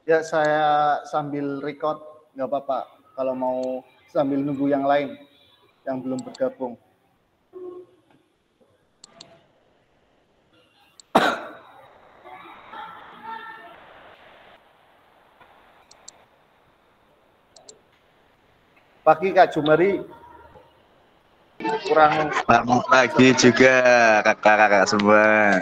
Ya, saya sambil record, nggak apa-apa. Kalau mau sambil nunggu yang lain yang belum bergabung. Pagi Kak Jumari. Kurang. Selamat pagi juga kakak-kakak semua.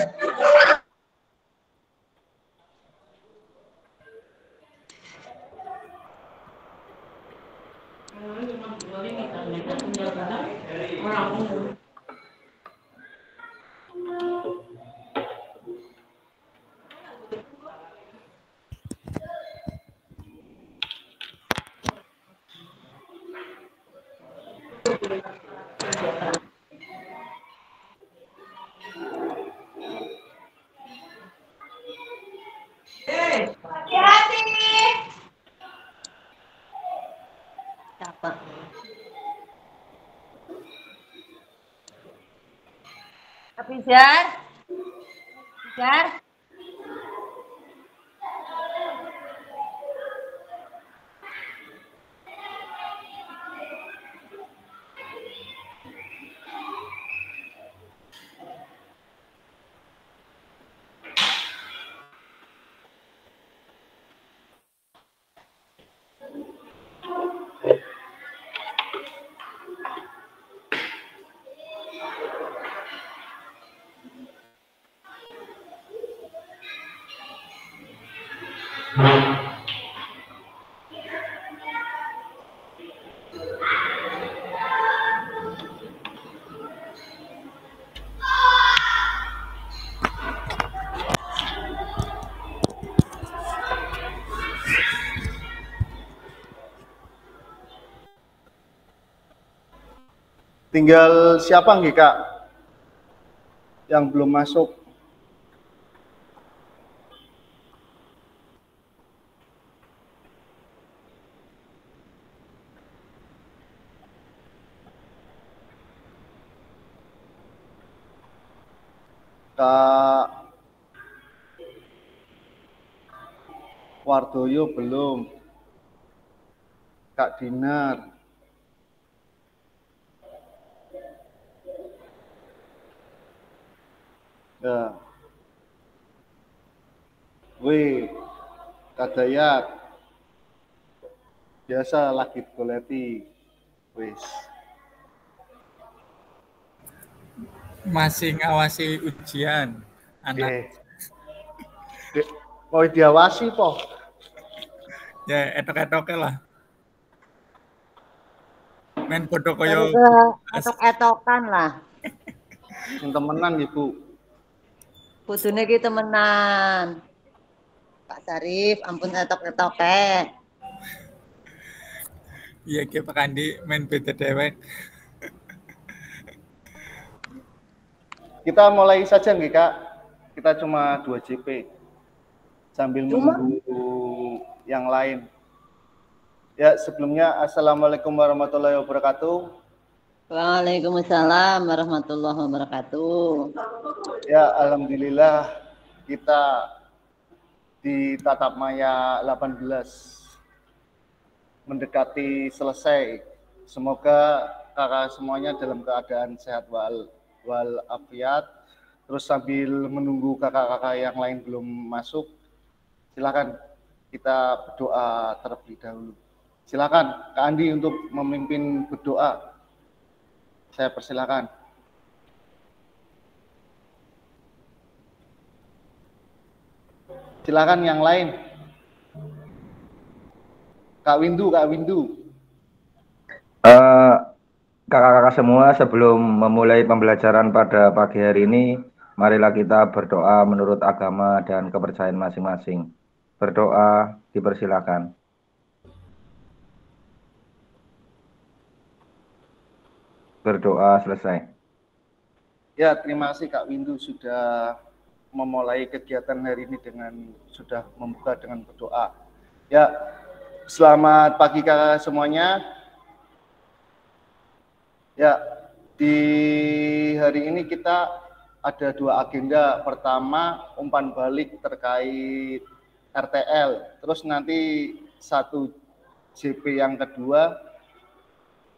Pijar. Pijar. Tinggal siapa nggih Kak yang belum masuk? Kak Wardoyo belum. Kak Dinar. Ya. Wih, Kak Dayat. Biasa lagi goleti. Wis. Masih ngawasi ujian anak. Mau diawasi po? Ya etok-etoknya lah. Main bodoh koyo Etok-etokan lah. Sing temenan Ibu. Kudune ki temenan. Pak Sarif, ampun etok-etoke. Iya ki Pak Andi main beda dewek. Kita mulai saja nggih Kak. Kita cuma 2 JP. Sambil menunggu yang lain. Ya, sebelumnya Assalamualaikum warahmatullahi wabarakatuh. Waalaikumsalam warahmatullahi wabarakatuh. Ya, alhamdulillah kita di Tatap Maya 18 mendekati selesai. Semoga kakak semuanya dalam keadaan sehat walafiat. Terus sambil menunggu kakak-kakak yang lain belum masuk, silakan kita berdoa terlebih dahulu. Silakan Kak Andi untuk memimpin berdoa. Saya persilakan. Silakan yang lain. Kak Windu. Kakak-kakak semua, sebelum memulai pembelajaran pada pagi hari ini, marilah kita berdoa menurut agama dan kepercayaan masing-masing. Berdoa, dipersilakan. Berdoa selesai. Ya, terima kasih Kak Windu sudah memulai kegiatan hari ini dengan sudah membuka dengan berdoa. Ya, selamat pagi kakak semuanya. Ya, di hari ini kita ada 2 agenda. Pertama, umpan balik terkait RTL. Terus nanti 1 JP yang kedua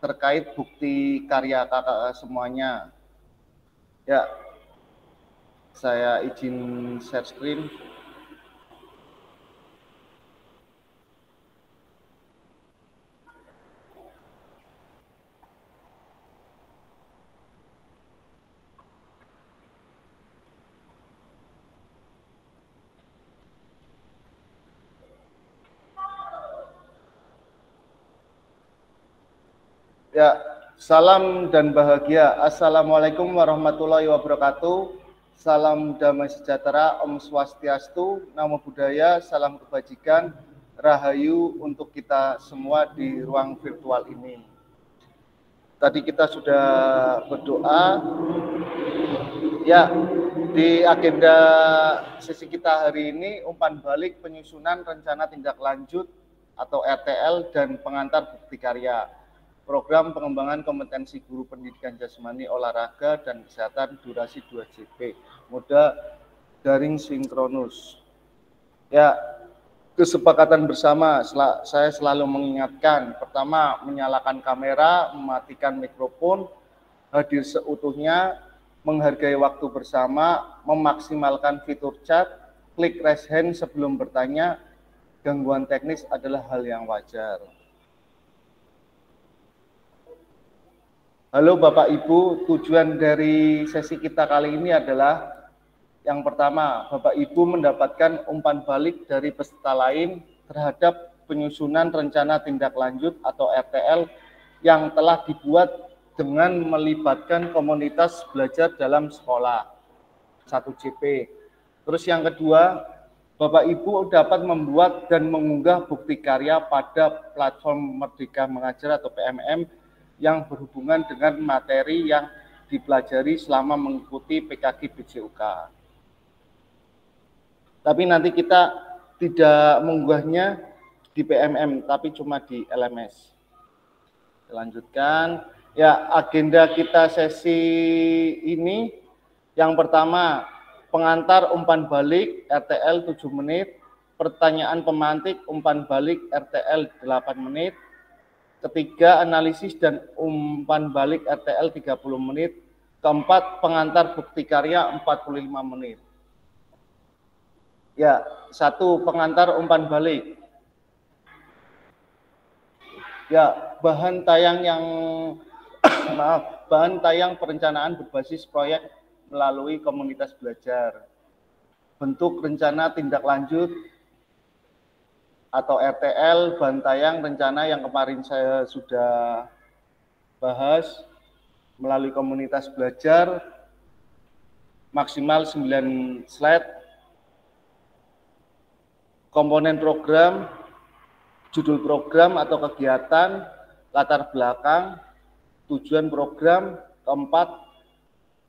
terkait bukti karya kakak semuanya. Ya, saya izin share screen. Ya, salam dan bahagia. Assalamualaikum warahmatullahi wabarakatuh. Salam damai sejahtera, Om Swastiastu, Namo Buddhaya, salam kebajikan, rahayu untuk kita semua di ruang virtual ini. Tadi kita sudah berdoa. Ya, di agenda sesi kita hari ini umpan balik penyusunan rencana tindak lanjut atau RTL dan pengantar bukti karya. Program pengembangan kompetensi guru pendidikan jasmani, olahraga, dan kesehatan durasi 2 JP. Mode daring sinkronus. Ya, kesepakatan bersama, saya selalu mengingatkan. Pertama, menyalakan kamera, mematikan mikrofon, hadir seutuhnya, menghargai waktu bersama, memaksimalkan fitur chat, klik raise hand sebelum bertanya. Gangguan teknis adalah hal yang wajar. Halo Bapak Ibu, tujuan dari sesi kita kali ini adalah yang pertama, Bapak Ibu mendapatkan umpan balik dari peserta lain terhadap penyusunan rencana tindak lanjut atau RTL yang telah dibuat dengan melibatkan komunitas belajar dalam sekolah 1 JP. Terus yang kedua, Bapak Ibu dapat membuat dan mengunggah bukti karya pada platform Merdeka Mengajar atau PMM yang berhubungan dengan materi yang dipelajari selama mengikuti PKG BJUK. Tapi nanti kita tidak mengunggahnya di PMM, tapi cuma di LMS. Lanjutkan. Ya, agenda kita sesi ini yang pertama, pengantar umpan balik RTL 7 menit, pertanyaan pemantik umpan balik RTL 8 menit, ketiga, analisis dan umpan balik RTL 30 menit. Keempat, pengantar bukti karya 45 menit. Ya, 1, pengantar umpan balik. Ya, bahan tayang perencanaan berbasis proyek melalui komunitas belajar. Bentuk rencana tindak lanjut atau RTL, bahan tayang rencana yang kemarin saya sudah bahas melalui komunitas belajar, maksimal 9 slide, komponen program, judul program atau kegiatan, latar belakang, tujuan program, keempat,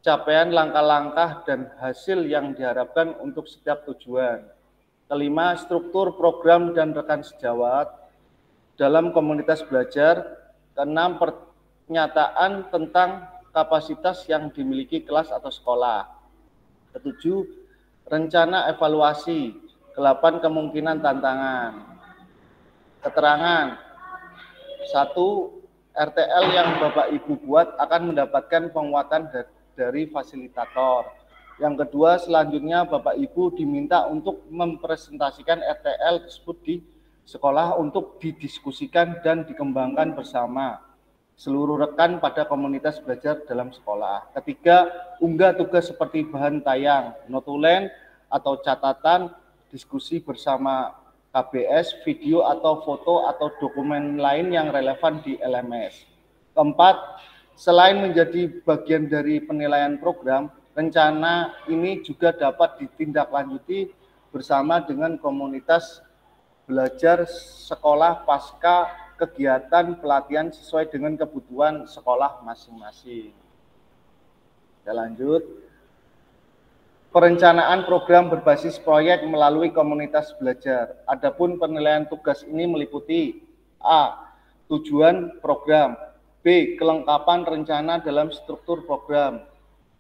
capaian langkah-langkah dan hasil yang diharapkan untuk setiap tujuan. Kelima, struktur program dan rekan sejawat dalam komunitas belajar. Keenam, pernyataan tentang kapasitas yang dimiliki kelas atau sekolah. Ketujuh, rencana evaluasi. Kedelapan, kemungkinan tantangan. Keterangan. 1. RTL yang Bapak Ibu buat akan mendapatkan penguatan dari fasilitator. Yang kedua, selanjutnya Bapak Ibu diminta untuk mempresentasikan RTL tersebut di sekolah untuk didiskusikan dan dikembangkan bersama seluruh rekan pada komunitas belajar dalam sekolah. Ketiga, unggah tugas seperti bahan tayang, notulen atau catatan, diskusi bersama KBS, video atau foto atau dokumen lain yang relevan di LMS. Keempat, selain menjadi bagian dari penilaian program, rencana ini juga dapat ditindaklanjuti bersama dengan komunitas belajar sekolah pasca kegiatan pelatihan sesuai dengan kebutuhan sekolah masing-masing. Kita lanjut. Perencanaan program berbasis proyek melalui komunitas belajar. Adapun penilaian tugas ini meliputi A. Tujuan program, B. Kelengkapan rencana dalam struktur program,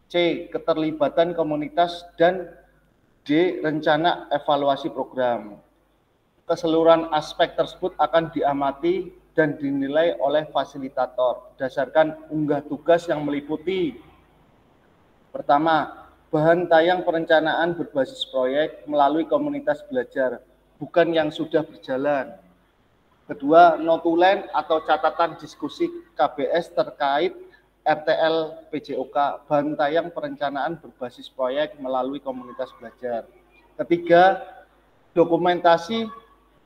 C. Keterlibatan komunitas, dan D. Rencana evaluasi program. Keseluruhan aspek tersebut akan diamati dan dinilai oleh fasilitator berdasarkan unggah tugas yang meliputi: pertama, bahan tayang perencanaan berbasis proyek melalui komunitas belajar, bukan yang sudah berjalan. Kedua, notulen atau catatan diskusi KBS terkait RTL PJOK, bahan tayang perencanaan berbasis proyek melalui komunitas belajar. Ketiga, dokumentasi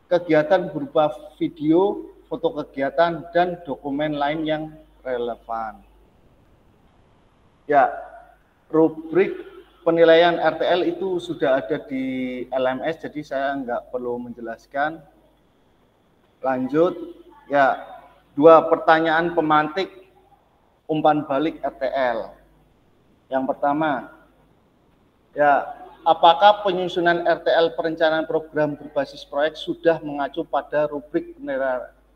kegiatan berupa video, foto kegiatan, dan dokumen lain yang relevan. Ya, rubrik penilaian RTL itu sudah ada di LMS, jadi saya nggak perlu menjelaskan. Lanjut, ya, 2 pertanyaan pemantik umpan balik RTL. Yang pertama, ya, apakah penyusunan RTL perencanaan program berbasis proyek sudah mengacu pada rubrik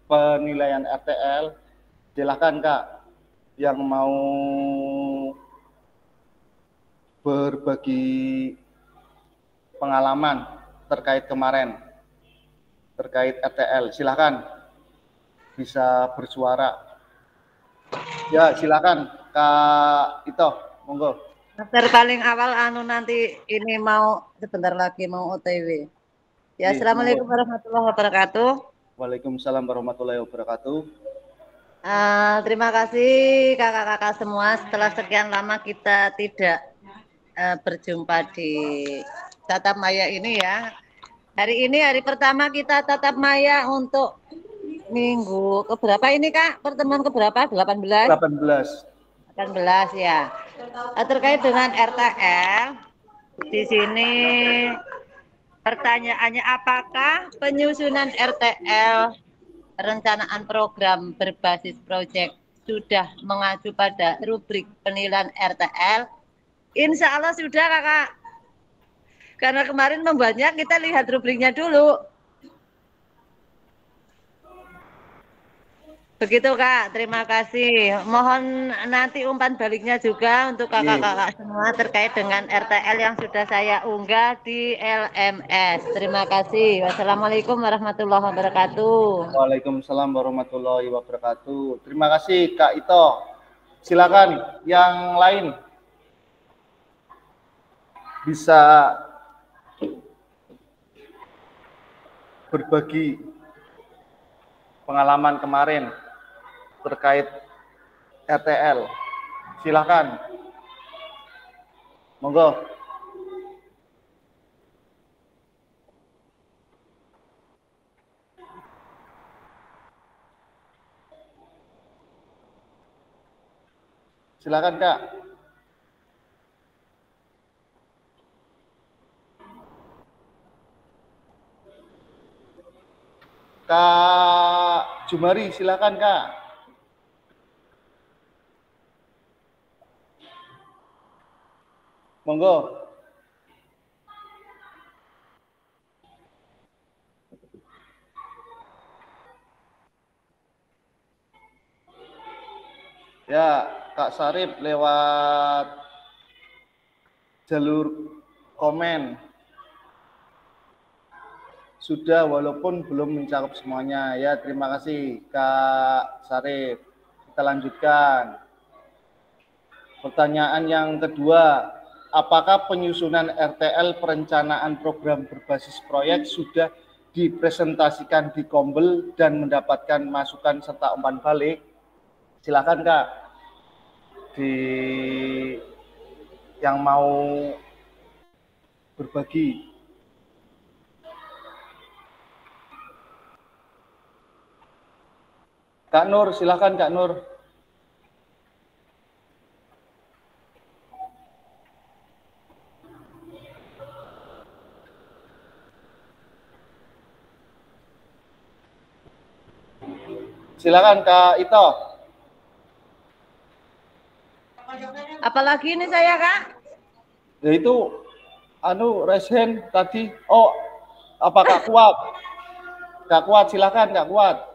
penilaian RTL? Silakan Kak, yang mau berbagi pengalaman terkait kemarin, terkait RTL, silakan bisa bersuara. Ya, silakan Kak Ito, monggo. Paling awal nanti ini mau sebentar lagi mau OTW. Ya, assalamualaikum warahmatullahi wabarakatuh. Waalaikumsalam warahmatullahi wabarakatuh. Terima kasih kakak-kakak semua. Setelah sekian lama kita tidak berjumpa di tatap maya ini ya. Hari ini hari pertama kita tatap maya untuk minggu keberapa ini Kak? Pertemuan keberapa? 18? 18 ya. Terkait dengan RTL, di sini pertanyaannya, apakah penyusunan RTL perencanaan program berbasis proyek sudah mengacu pada rubrik penilaian RTL? Insya Allah sudah Kakak. Karena kemarin membuatnya kita lihat rubriknya dulu. Begitu Kak, terima kasih. Mohon nanti umpan baliknya juga untuk kakak-kakak semua terkait dengan RTL yang sudah saya unggah di LMS. Terima kasih. Wassalamualaikum warahmatullahi wabarakatuh. Waalaikumsalam warahmatullahi wabarakatuh. Terima kasih Kak Ito. Silakan yang lain bisa berbagi pengalaman kemarin terkait RTL. Silakan. Monggo. Silakan Kak. Kak Jumari, silakan Kak. Monggo. Ya, Kak Sarip lewat jalur komen sudah, walaupun belum mencakup semuanya. Ya, terima kasih Kak Sarip. Kita lanjutkan. Pertanyaan yang kedua, apakah penyusunan RTL perencanaan program berbasis proyek sudah dipresentasikan di Kombel dan mendapatkan masukan serta umpan balik? Silakan Kak, yang mau berbagi. Kak Nur, silakan Kak Nur. Silakan Kak Ito. Apalagi ini saya Kak? Ya itu resen tadi. Oh, apa Kak Kuat? Kak Kuat, silakan Kak Kuat.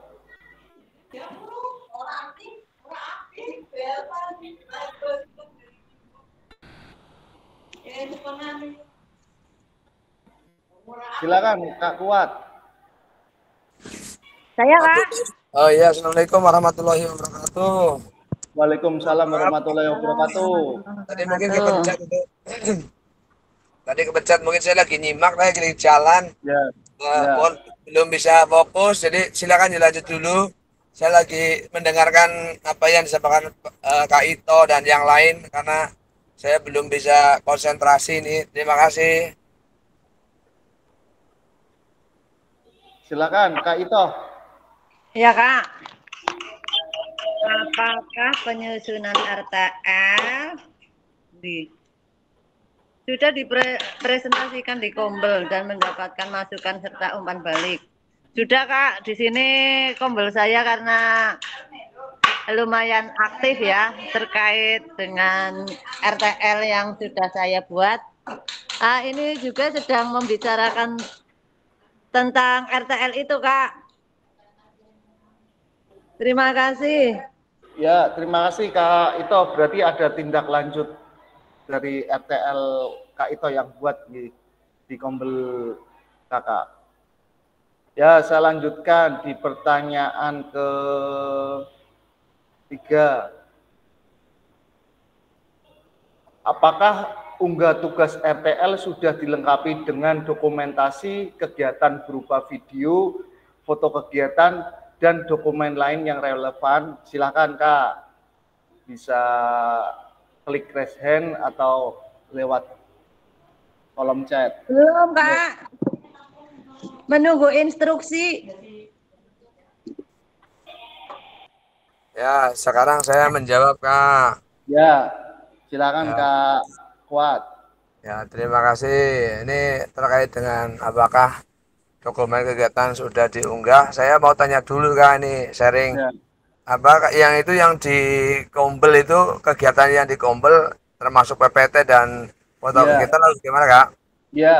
Silakan Kak Kuat. Saya Kak. Oh iya, Assalamualaikum warahmatullahi wabarakatuh. Waalaikumsalam warahmatullahi wabarakatuh. Tadi mungkin kepencet itu. Tadi kepencet, mungkin saya lagi nyimak, lagi di jalan. Ya, ya. Mohon belum bisa fokus, jadi silakan dilanjut dulu. Saya lagi mendengarkan apa yang disampaikan Kak Ito dan yang lain, karena saya belum bisa konsentrasi nih. Terima kasih. Silakan Kak Ito. Ya Kak. Apakah penyusunan RTL sudah dipresentasikan di Kombel dan mendapatkan masukan serta umpan balik? Sudah Kak, di sini Kombel saya karena lumayan aktif ya terkait dengan RTL yang sudah saya buat. Ini juga sedang membicarakan tentang RTL itu Kak. Terima kasih. Ya, terima kasih Kak Ito. Berarti ada tindak lanjut dari RTL Kak Ito yang buat di Kombel Kakak. Ya, saya lanjutkan di pertanyaan ketiga. Apakah unggah tugas RTL sudah dilengkapi dengan dokumentasi kegiatan berupa video, foto kegiatan, dan dokumen lain yang relevan? Silakan Kak, bisa klik raise hand atau lewat kolom chat. Belum Kak, menunggu instruksi. Ya, sekarang saya menjawab Kak. Ya, silakan Ya. Kak Kuat. Ya, terima kasih. Ini terkait dengan apakah dokumen kegiatan sudah diunggah. Saya mau tanya dulu Kak, ini sharing. Ya. Apa yang itu yang di Kombel itu, kegiatan yang di Kombel termasuk PPT dan foto Ya. kegiatan lalu gimana Kak? Ya,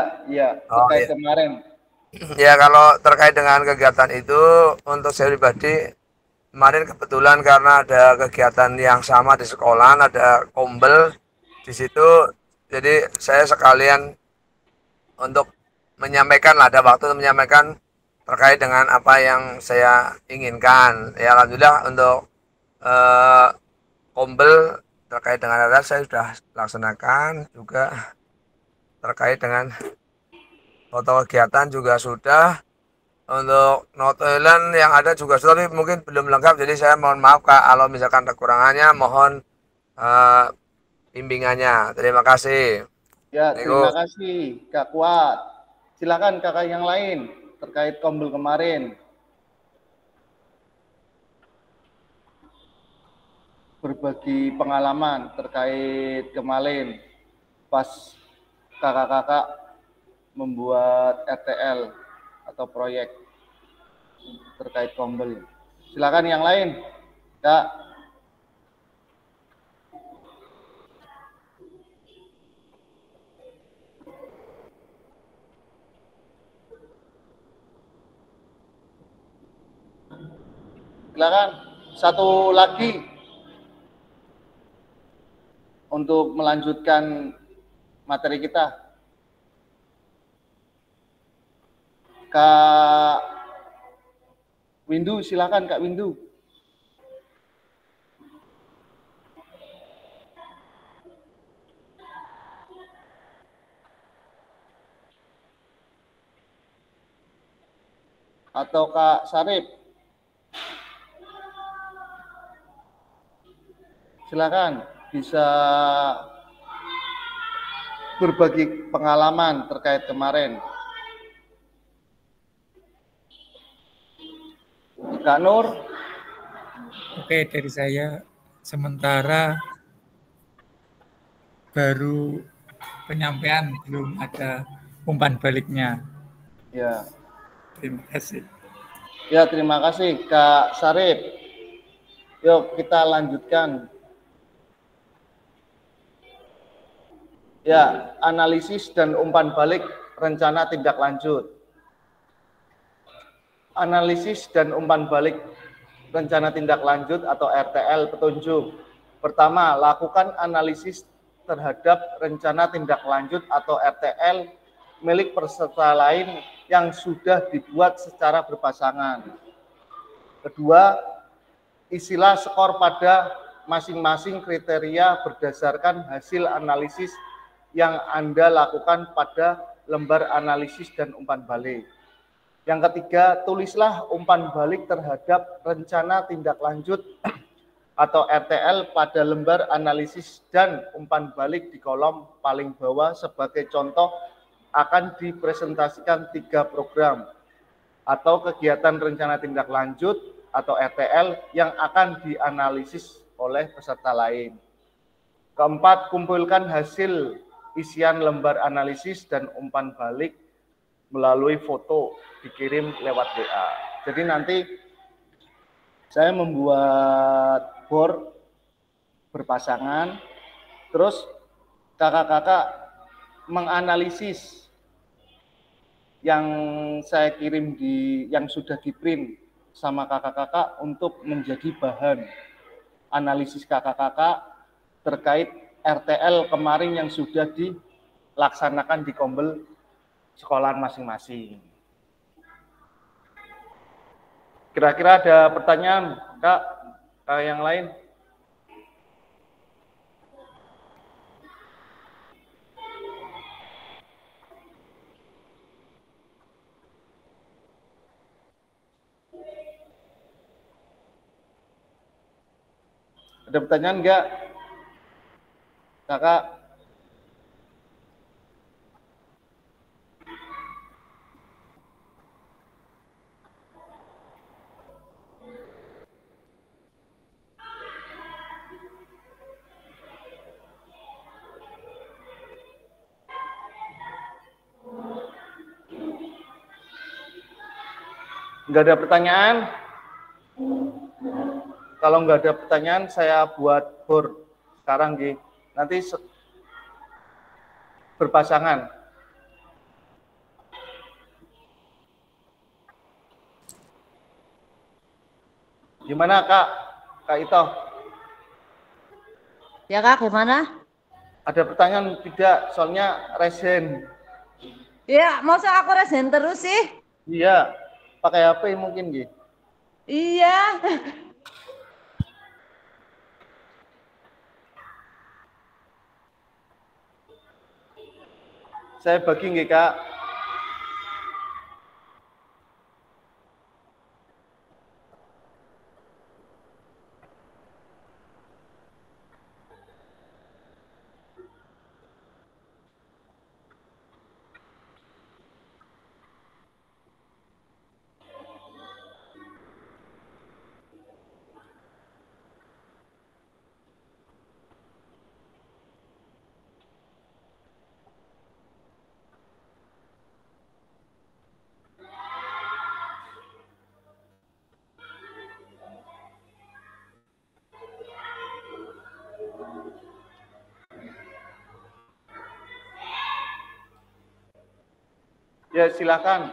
Oh, terkait iya. kemarin. Ya, kalau terkait dengan kegiatan itu untuk saya pribadi kemarin kebetulan karena ada kegiatan yang sama di sekolah, ada Kombel di situ, jadi saya sekalian untuk menyampaikan lah, ada waktu untuk menyampaikan terkait dengan apa yang saya inginkan. Ya, alhamdulillah untuk Kombel terkait dengan RTL saya sudah laksanakan, juga terkait dengan foto kegiatan juga sudah, untuk notulen yang ada juga sudah, tapi mungkin belum lengkap, jadi saya mohon maaf Kak kalau misalkan kekurangannya, mohon bimbingannya. Terima kasih. Ya, terima kasih Kak Kuat. Silakan kakak yang lain terkait Kombel kemarin. Berbagi pengalaman terkait kemarin pas kakak-kakak membuat RTL atau proyek terkait Kombel. Silakan yang lain, Kak. Silakan satu lagi untuk melanjutkan materi kita. Kak Windu, silakan Kak Windu. Atau Kak Sarip. Silakan bisa berbagi pengalaman terkait kemarin. Kak Nur. Oke, dari saya sementara baru penyampaian, belum ada umpan baliknya. Ya. Terima kasih. Ya, terima kasih Kak Sarip. Yuk kita lanjutkan. Ya, analisis dan umpan balik rencana tindak lanjut. Analisis dan umpan balik rencana tindak lanjut atau RTL petunjuk. Pertama, lakukan analisis terhadap rencana tindak lanjut atau RTL milik peserta lain yang sudah dibuat secara berpasangan. Kedua, isilah skor pada masing-masing kriteria berdasarkan hasil analisis yang Anda lakukan pada lembar analisis dan umpan balik. Yang ketiga, tulislah umpan balik terhadap rencana tindak lanjut atau RTL pada lembar analisis dan umpan balik di kolom paling bawah. Sebagai contoh, akan dipresentasikan 3 program atau kegiatan rencana tindak lanjut atau RTL yang akan dianalisis oleh peserta lain. Keempat, kumpulkan hasil isian lembar analisis dan umpan balik melalui foto, dikirim lewat WA. Jadi nanti saya membuat board berpasangan, terus kakak-kakak menganalisis yang saya kirim yang sudah di print sama kakak-kakak untuk menjadi bahan analisis kakak-kakak terkait RTL kemarin yang sudah dilaksanakan di kombel sekolahan masing-masing. Kira-kira ada pertanyaan, Kak, yang lain? Ada pertanyaan enggak? Kakak? Enggak ada pertanyaan? Kalau nggak ada pertanyaan, saya buat board sekarang, Gi. Nanti berpasangan. Gimana, Kak? Kak Ito? Ya, Kak, gimana? Ada pertanyaan tidak? Soalnya resen. Ya, masa aku resen terus sih? Iya, pakai HP mungkin, Gi. Iya. Saya bagi nggih, Kak. Ya, silakan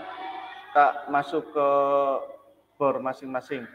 Kak masuk ke bor masing-masing.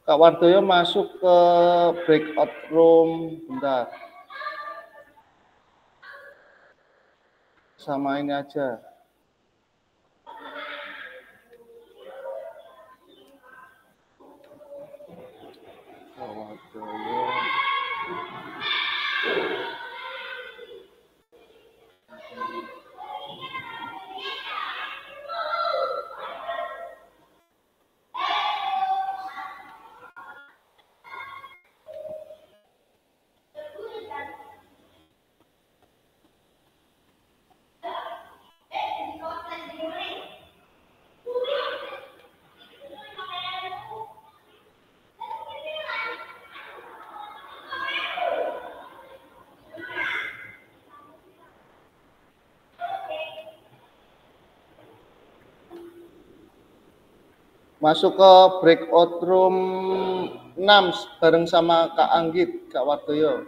Kak Wardoyo masuk ke breakout room, bentar. Sama ini aja. Kak Wardoyo. Masuk ke breakout room 6 bareng sama Kak Anggit, Kak Wardoyo.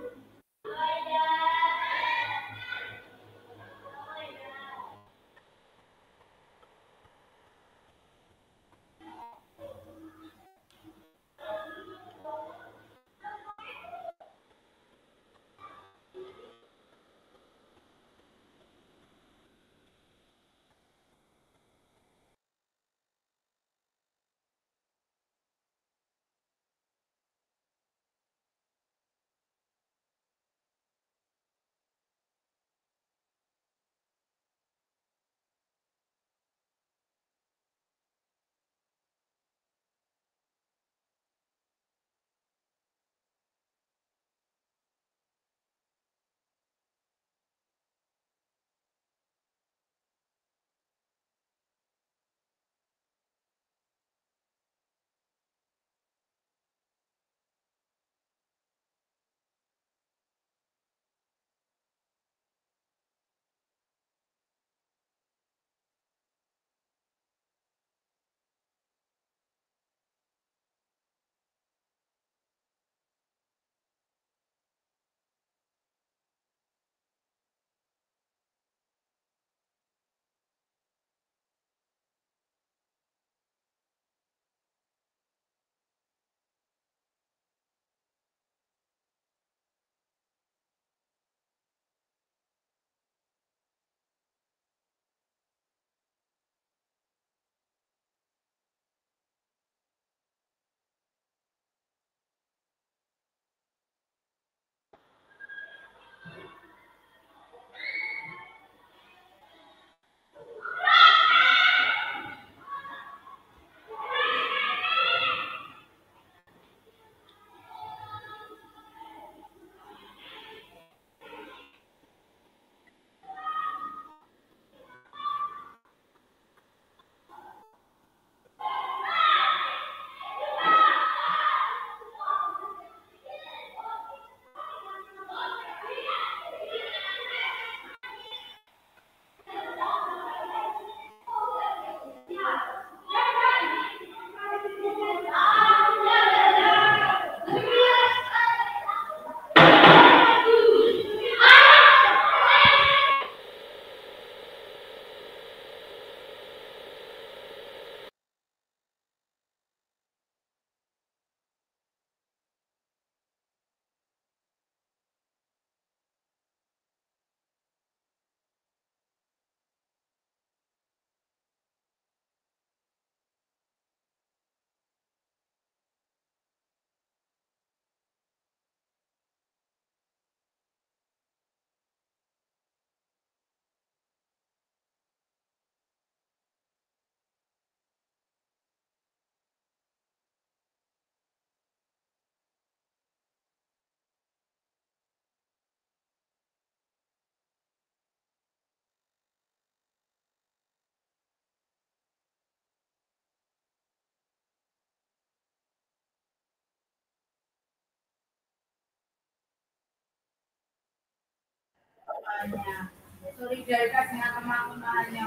Solidaritas dengan teman-temannya.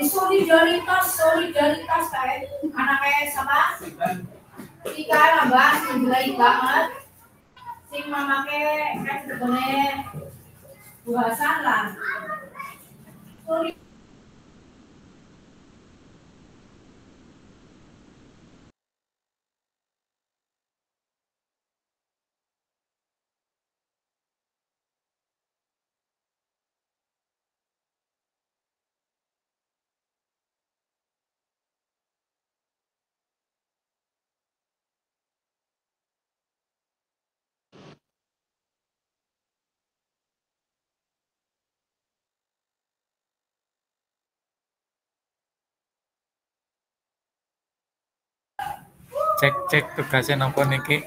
Solidaritas kayak anaknya sama Ika nambah baik banget. Sing mamake kan sebenarnya buasan lah. Cek tugasnya nopo niki.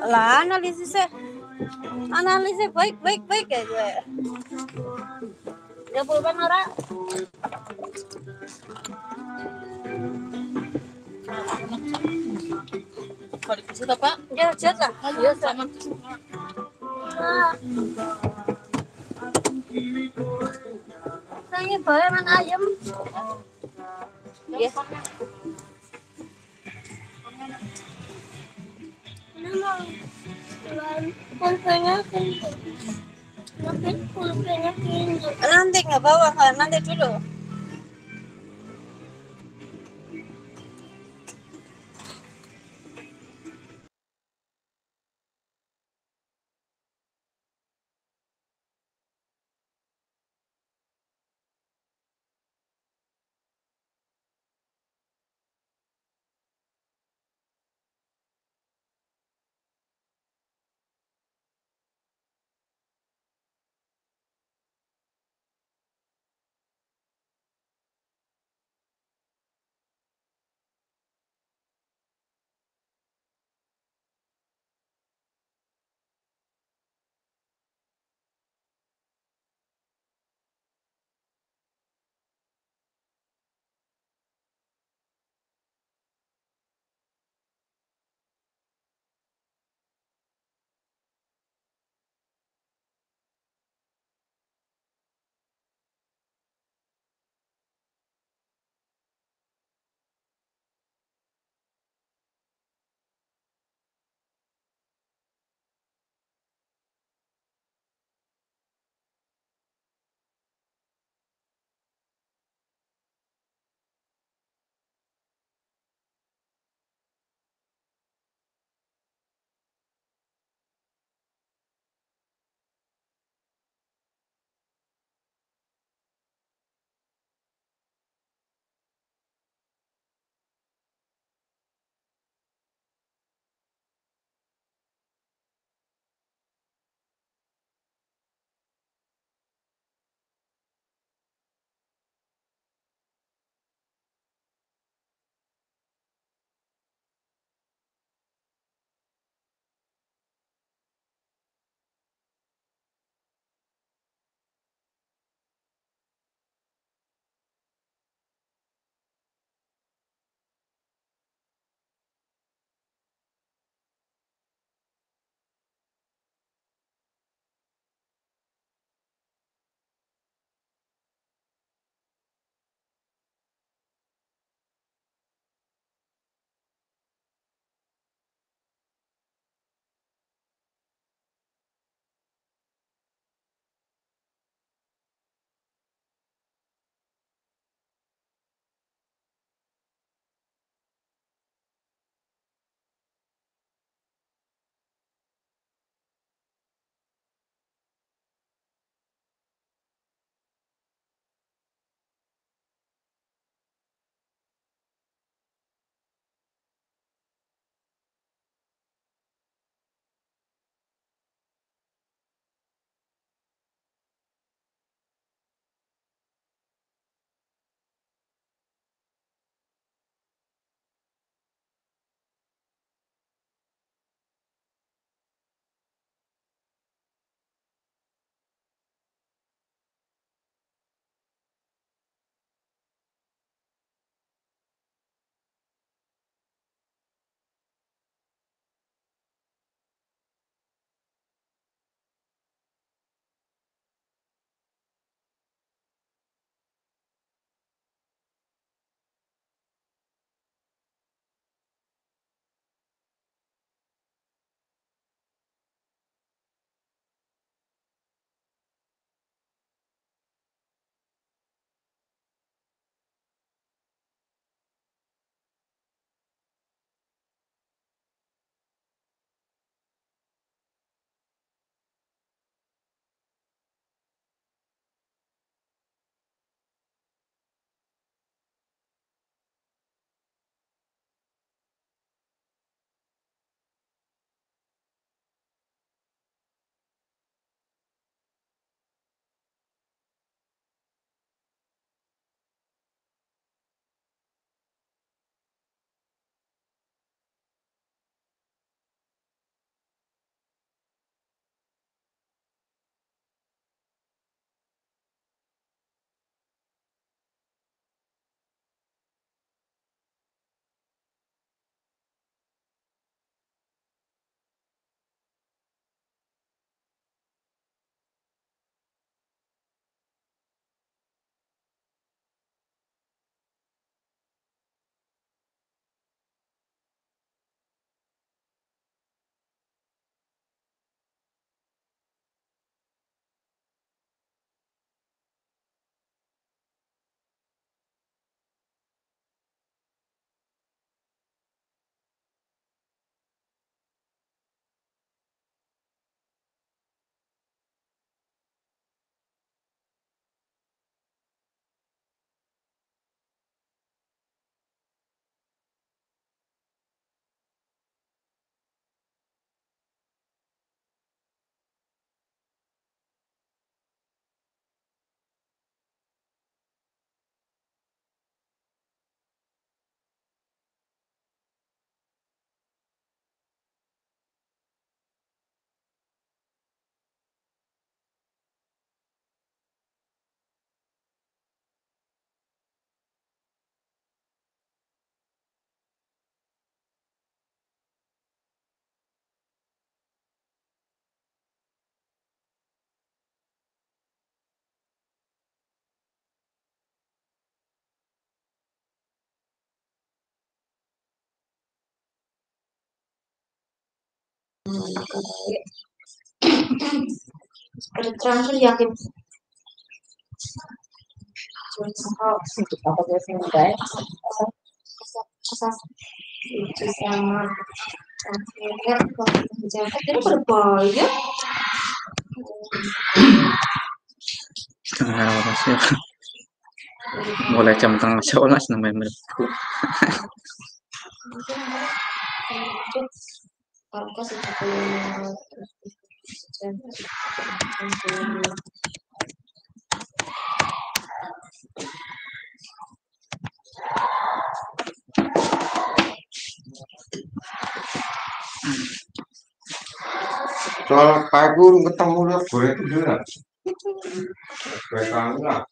Lah analisnya baik ya gue. Ya pulpen ora. Balik ke situ, Pak. Ya, jat lah. Ya, sama. Saya bayangan ayam. Ya. Nanti nggak bawa kan? Nanti dulu. Transfer yakin. Apa sih yang baik? Itu sama akhirnya jaket itu berbahaya. Mulai jam tengah 11 namanya melebu. Soal aku ketemu lah boleh itu lah. Boleh tahu lah.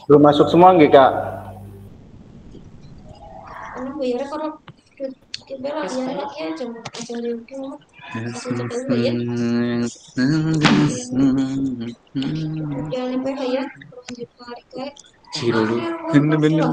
Belum masuk semua nggih, Kak? Ano ba yun? Parang kibera yan lagi aja yung jangan pa kaya Ciro bener-bener.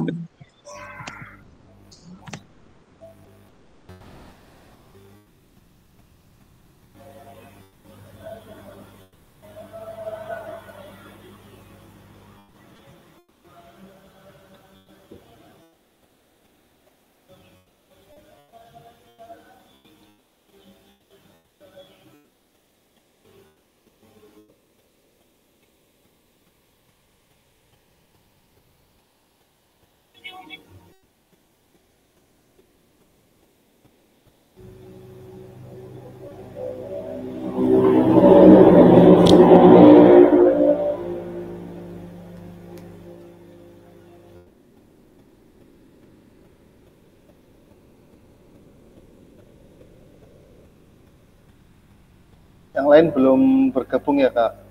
Yang lain belum bergabung ya, Kak?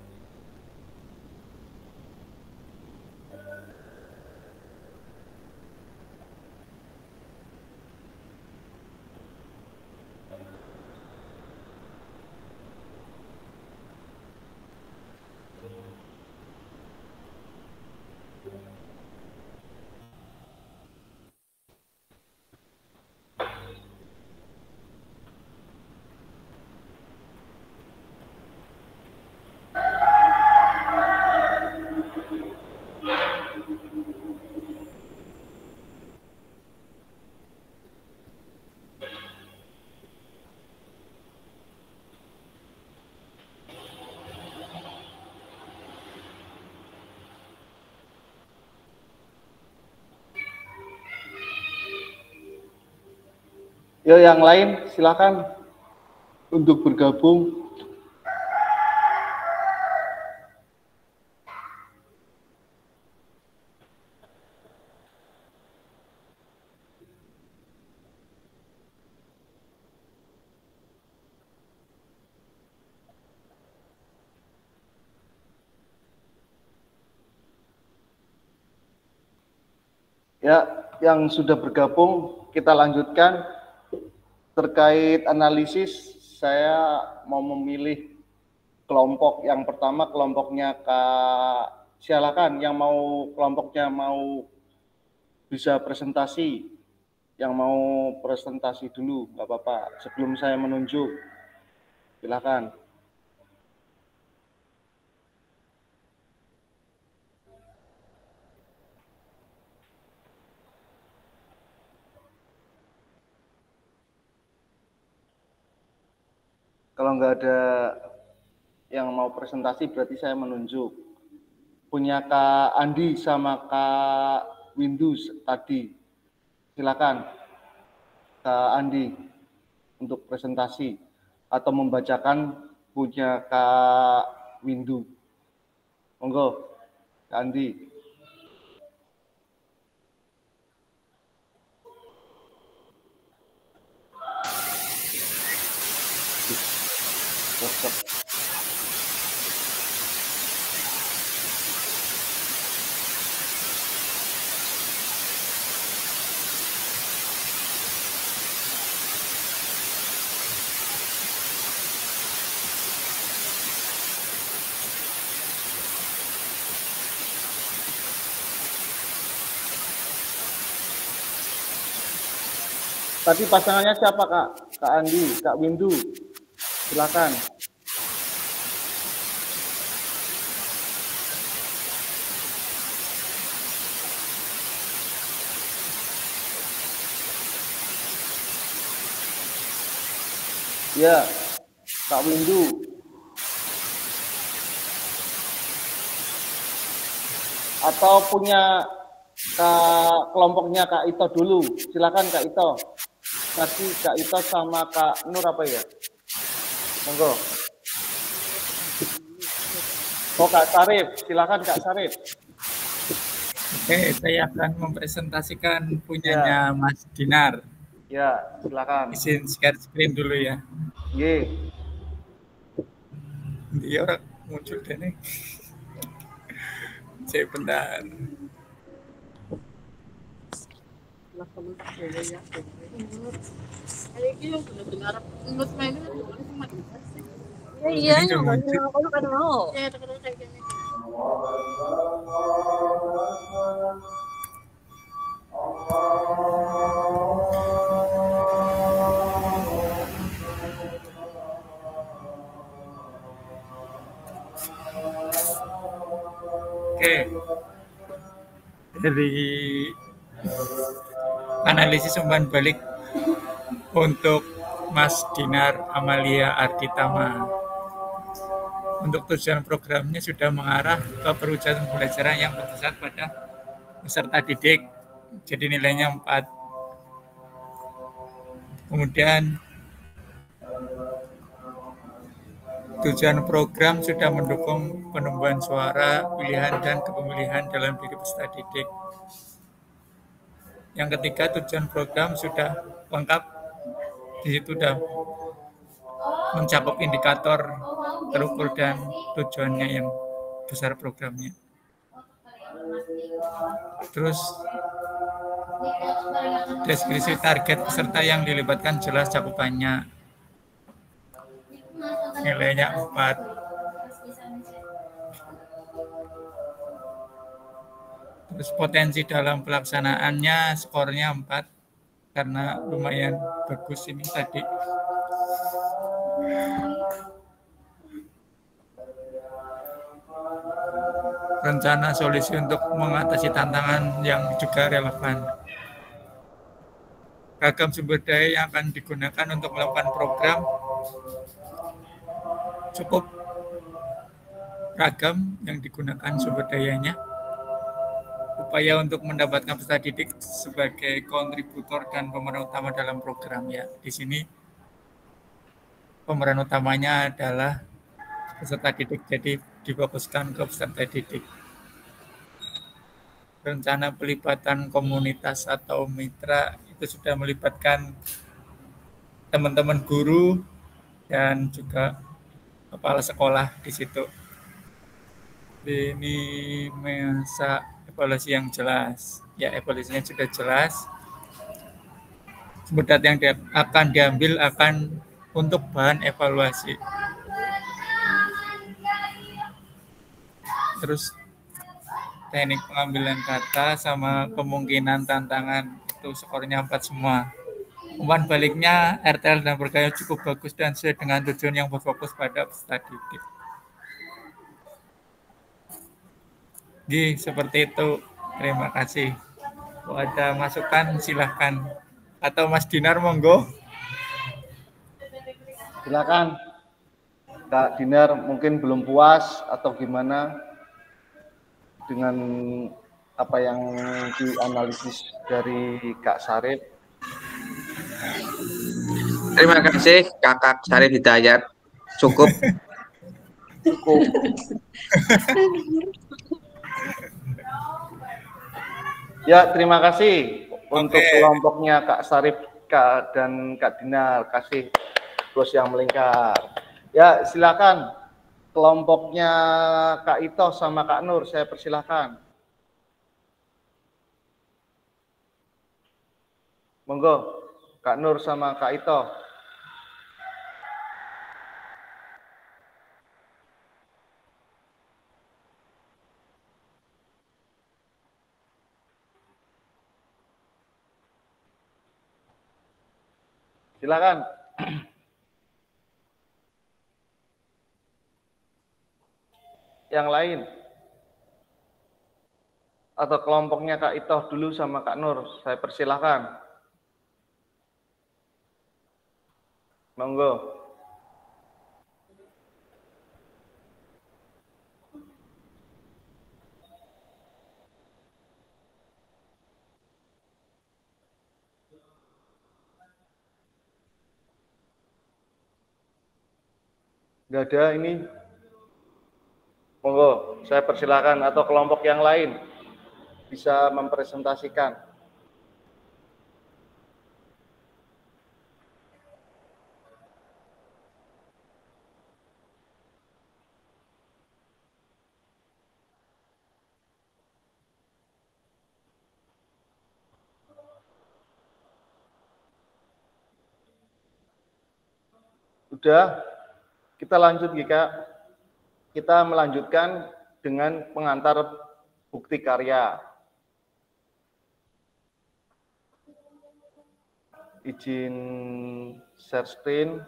Yo, yang lain silakan untuk bergabung. Ya, yang sudah bergabung kita lanjutkan. Terkait analisis, saya mau memilih kelompok yang pertama, kelompoknya Kak. Silakan yang mau kelompoknya mau bisa presentasi, yang mau presentasi dulu, nggak apa-apa. Sebelum saya menunjuk, silakan. Kalau nggak ada yang mau presentasi, berarti saya menunjuk. Punya Kak Andi sama Kak Windows tadi. Silakan Kak Andi untuk presentasi atau membacakan punya Kak Windu. Monggo, Kak Andi. cocok. Tadi pasangannya siapa, Kak? Kak Andi, Kak Windu. Silakan. Ya, Kak Windu. Atau punya kelompoknya Kak Ito dulu. Silakan Kak Ito. Kasih Kak Ito sama Kak Nur apa ya? Monggo. Oh Kak Sarif, silakan Kak Sarif. Oke, saya akan mempresentasikan punyanya Mas Dinar. Ya, silakan. Izin share screen dulu ya. Ye. Dia orang muncul deh nih. Saya bentar. Iya, aku kan mau. Oke. Dari analisis umpan balik untuk Mas Dinar Amalia Arditama. Untuk tujuan programnya sudah mengarah ke perwujudan pembelajaran yang berpusat pada peserta didik. Jadi nilainya 4. Kemudian tujuan program sudah mendukung penumbuhan suara, pilihan, dan kepemilihan dalam diri peserta didik. Yang ketiga, tujuan program sudah lengkap. Di situ sudah mencakup indikator terukur dan tujuannya yang besar programnya. Terus deskripsi target peserta yang dilibatkan jelas cakupannya. Nilainya 4. Terus potensi dalam pelaksanaannya skornya 4 karena lumayan bagus ini tadi. Rencana solusi untuk mengatasi tantangan yang juga relevan. Ragam sumber daya yang akan digunakan untuk melakukan program cukup ragam yang digunakan sumber dayanya. Upaya untuk mendapatkan peserta didik sebagai kontributor dan pemeran utama dalam program ya. Di sini pemeran utamanya adalah peserta didik, jadi difokuskan ke peserta didik. Rencana pelibatan komunitas atau mitra itu sudah melibatkan teman-teman guru dan juga kepala sekolah di situ. Ini masa evaluasi yang jelas. Ya, evaluasinya sudah jelas. Sumber data yang akan diambil akan untuk bahan evaluasi. Terus teknik pengambilan data sama kemungkinan tantangan itu skornya 4 semua. Umpan baliknya RTL dan bergaya cukup bagus dan sesuai dengan tujuan yang berfokus pada peserta didik. Seperti itu. Terima kasih. Kalau ada masukan silahkan. Atau Mas Dinar monggo. Silakan. Kak Dinar mungkin belum puas atau gimana dengan apa yang dianalisis dari Kak Sarif. Terima kasih Kakak Sarif Hidayat. Cukup. Cukup. Ya, terima kasih untuk kelompoknya Kak Sarif dan Kak Dinar. Kasih bos yang melingkar. Ya, silakan. Kelompoknya Kak Ito sama Kak Nur, saya persilahkan. Monggo, Kak Nur sama Kak Ito. Silakan. Yang lain. Atau kelompoknya Kak Ito dulu sama Kak Nur, saya persilahkan. Monggo. Nggak ada ini. Monggo, saya persilahkan atau kelompok yang lain bisa mempresentasikan. Sudah, kita lanjut Gika. Kita melanjutkan dengan pengantar bukti karya. Izin share screen.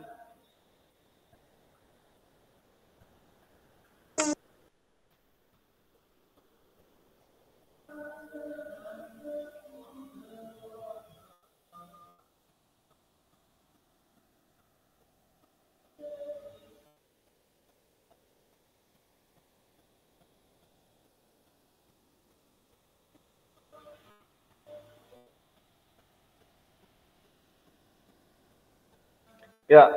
Ya,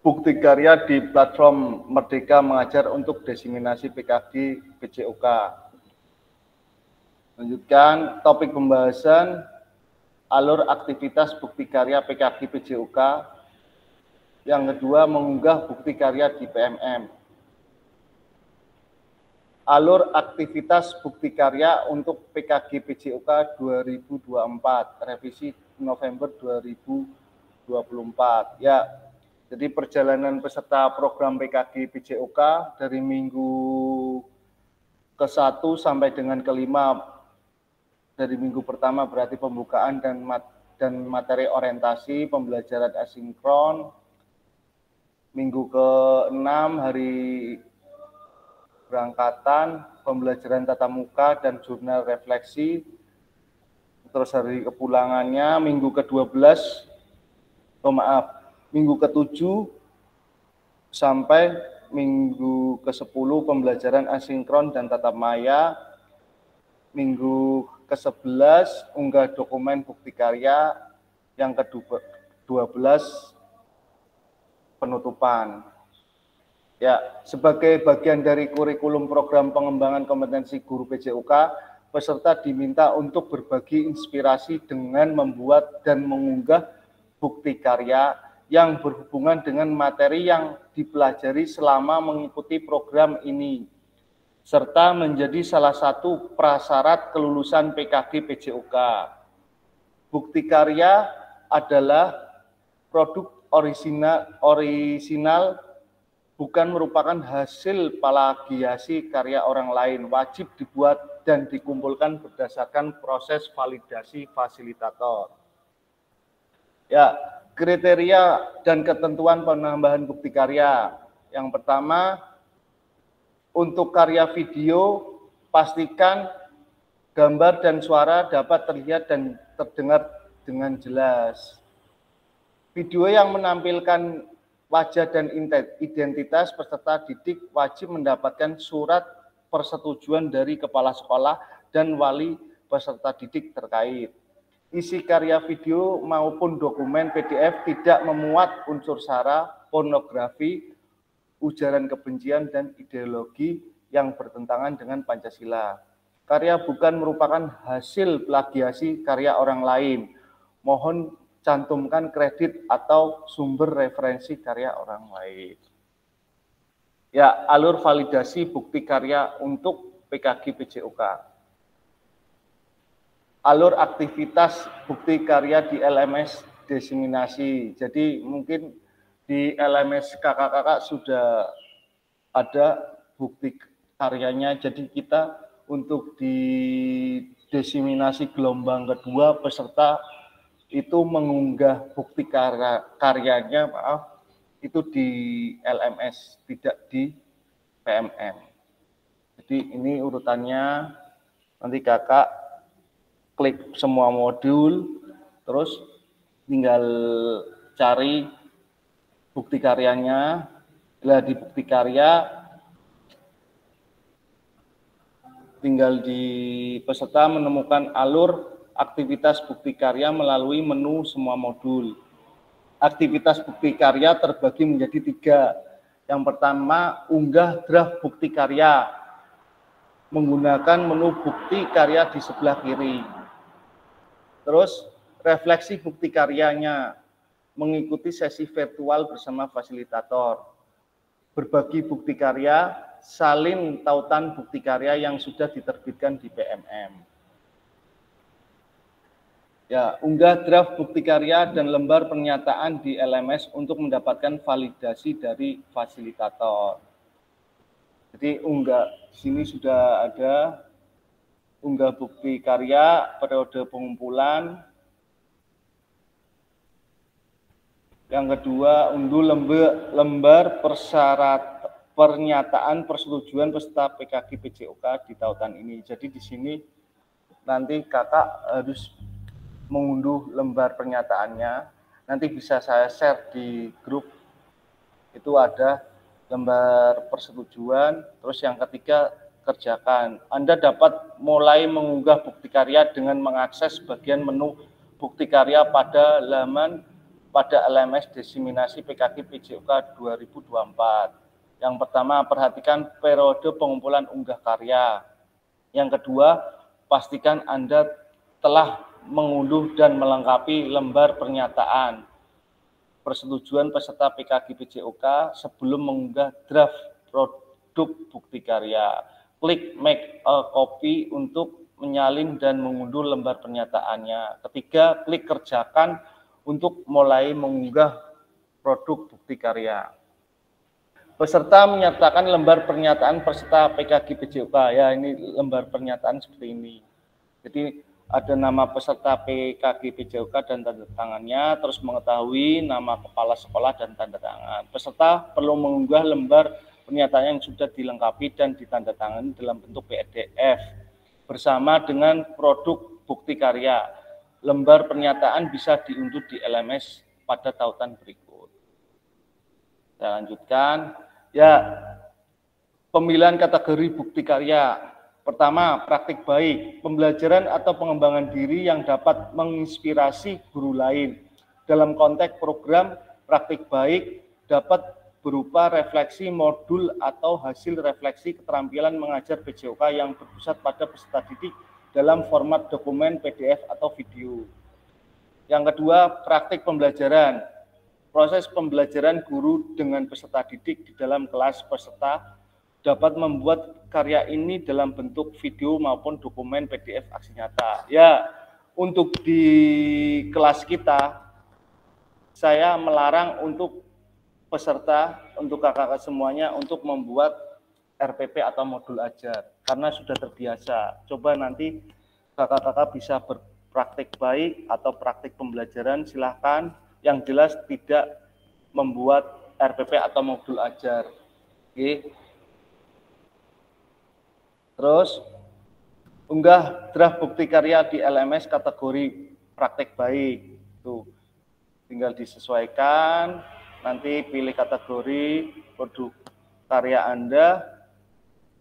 bukti karya di platform Merdeka Mengajar untuk diseminasi PKG PCOK. Lanjutkan topik pembahasan alur aktivitas bukti karya PKG PCOK. Yang kedua, mengunggah bukti karya di PMM. Alur aktivitas bukti karya untuk PKG PCOK 2024, revisi November 2024. Ya, jadi perjalanan peserta program PKG PCOK dari minggu ke-1 sampai dengan ke-5. Dari minggu pertama berarti pembukaan dan materi orientasi pembelajaran asinkron. Minggu ke-6 hari berangkatan, pembelajaran tatap muka dan jurnal refleksi. Terus hari kepulangannya minggu ke-12, minggu ke-7 sampai minggu ke-10 pembelajaran asinkron dan tatap maya. Minggu ke-11 unggah dokumen bukti karya. Yang ke-12 penutupan. Ya, sebagai bagian dari kurikulum program pengembangan kompetensi guru PCOK, peserta diminta untuk berbagi inspirasi dengan membuat dan mengunggah bukti karya yang berhubungan dengan materi yang dipelajari selama mengikuti program ini, serta menjadi salah satu prasyarat kelulusan PKG PCOK. Bukti karya adalah produk orisinal bukan merupakan hasil plagiasi karya orang lain, wajib dibuat dan dikumpulkan berdasarkan proses validasi fasilitator. Ya, kriteria dan ketentuan penambahan bukti karya. Yang pertama, untuk karya video, pastikan gambar dan suara dapat terlihat dan terdengar dengan jelas. Video yang menampilkan wajah dan identitas peserta didik wajib mendapatkan surat persetujuan dari kepala sekolah dan wali peserta didik terkait. Isi karya video maupun dokumen PDF tidak memuat unsur sara, pornografi, ujaran kebencian, dan ideologi yang bertentangan dengan Pancasila. Karya bukan merupakan hasil plagiasi karya orang lain. Mohon cantumkan kredit atau sumber referensi karya orang lain. Ya, alur validasi bukti karya untuk PKG PJOK. Alur aktivitas bukti karya di LMS diseminasi. Jadi mungkin di LMS kakak-kakak sudah ada bukti karyanya. Jadi kita untuk di diseminasi gelombang kedua peserta itu mengunggah bukti karyanya, itu di LMS, tidak di PMM. Jadi ini urutannya, nanti kakak klik semua modul, terus tinggal cari bukti karyanya. Bila di bukti karya, tinggal di peserta menemukan alur aktivitas bukti karya melalui menu semua modul. Aktivitas bukti karya terbagi menjadi 3. Yang pertama, unggah draft bukti karya menggunakan menu bukti karya di sebelah kiri. Terus, refleksi bukti karyanya mengikuti sesi virtual bersama fasilitator. Berbagi bukti karya, salin tautan bukti karya yang sudah diterbitkan di PMM. Ya, unggah draft bukti karya dan lembar pernyataan di LMS untuk mendapatkan validasi dari fasilitator. Jadi unggah, sini sudah ada unggah bukti karya periode pengumpulan. Yang kedua, unduh lembar pernyataan persetujuan peserta PKG PJOK di tautan ini. Jadi di sini nanti kakak harus mengunduh lembar pernyataannya. Nanti bisa saya share di grup. Itu ada lembar persetujuan. Terus yang ketiga, kerjakan. Anda dapat mulai mengunggah bukti karya dengan mengakses bagian menu bukti karya pada LMS diseminasi PKG PJOK 2024. Yang pertama, perhatikan periode pengumpulan unggah karya. Yang kedua, pastikan Anda telah mengunduh dan melengkapi lembar pernyataan persetujuan peserta PKG PJOK sebelum mengunggah draft produk bukti karya. Klik make a copy untuk menyalin dan mengunduh lembar pernyataannya. Ketiga, klik kerjakan untuk mulai mengunggah produk bukti karya. Peserta menyertakan lembar pernyataan peserta PKG PJOK. Ya, ini lembar pernyataan seperti ini. Jadi ada nama peserta PKG PJOK dan tanda tangannya, terus mengetahui nama kepala sekolah dan tanda tangan. Peserta perlu mengunggah lembar pernyataan yang sudah dilengkapi dan ditandatangani dalam bentuk PDF bersama dengan produk bukti karya. Lembar pernyataan bisa diunduh di LMS pada tautan berikut. Saya lanjutkan. Ya, pemilihan kategori bukti karya. Pertama, praktik baik, pembelajaran atau pengembangan diri yang dapat menginspirasi guru lain. Dalam konteks program, praktik baik dapat berupa refleksi modul atau hasil refleksi keterampilan mengajar PJOK yang berpusat pada peserta didik dalam format dokumen, PDF, atau video. Yang kedua, praktik pembelajaran. Proses pembelajaran guru dengan peserta didik di dalam kelas peserta dapat membuat karya ini dalam bentuk video maupun dokumen, PDF, aksi nyata. Ya, untuk di kelas kita, saya melarang untuk peserta, untuk kakak-kakak semuanya, untuk membuat RPP atau modul ajar, karena sudah terbiasa. Coba nanti kakak-kakak bisa berpraktik baik atau praktik pembelajaran, silahkan. Yang jelas tidak membuat RPP atau modul ajar. Oke. Terus, unggah draft bukti karya di LMS kategori praktik baik. Tuh, tinggal disesuaikan, nanti pilih kategori produk karya Anda,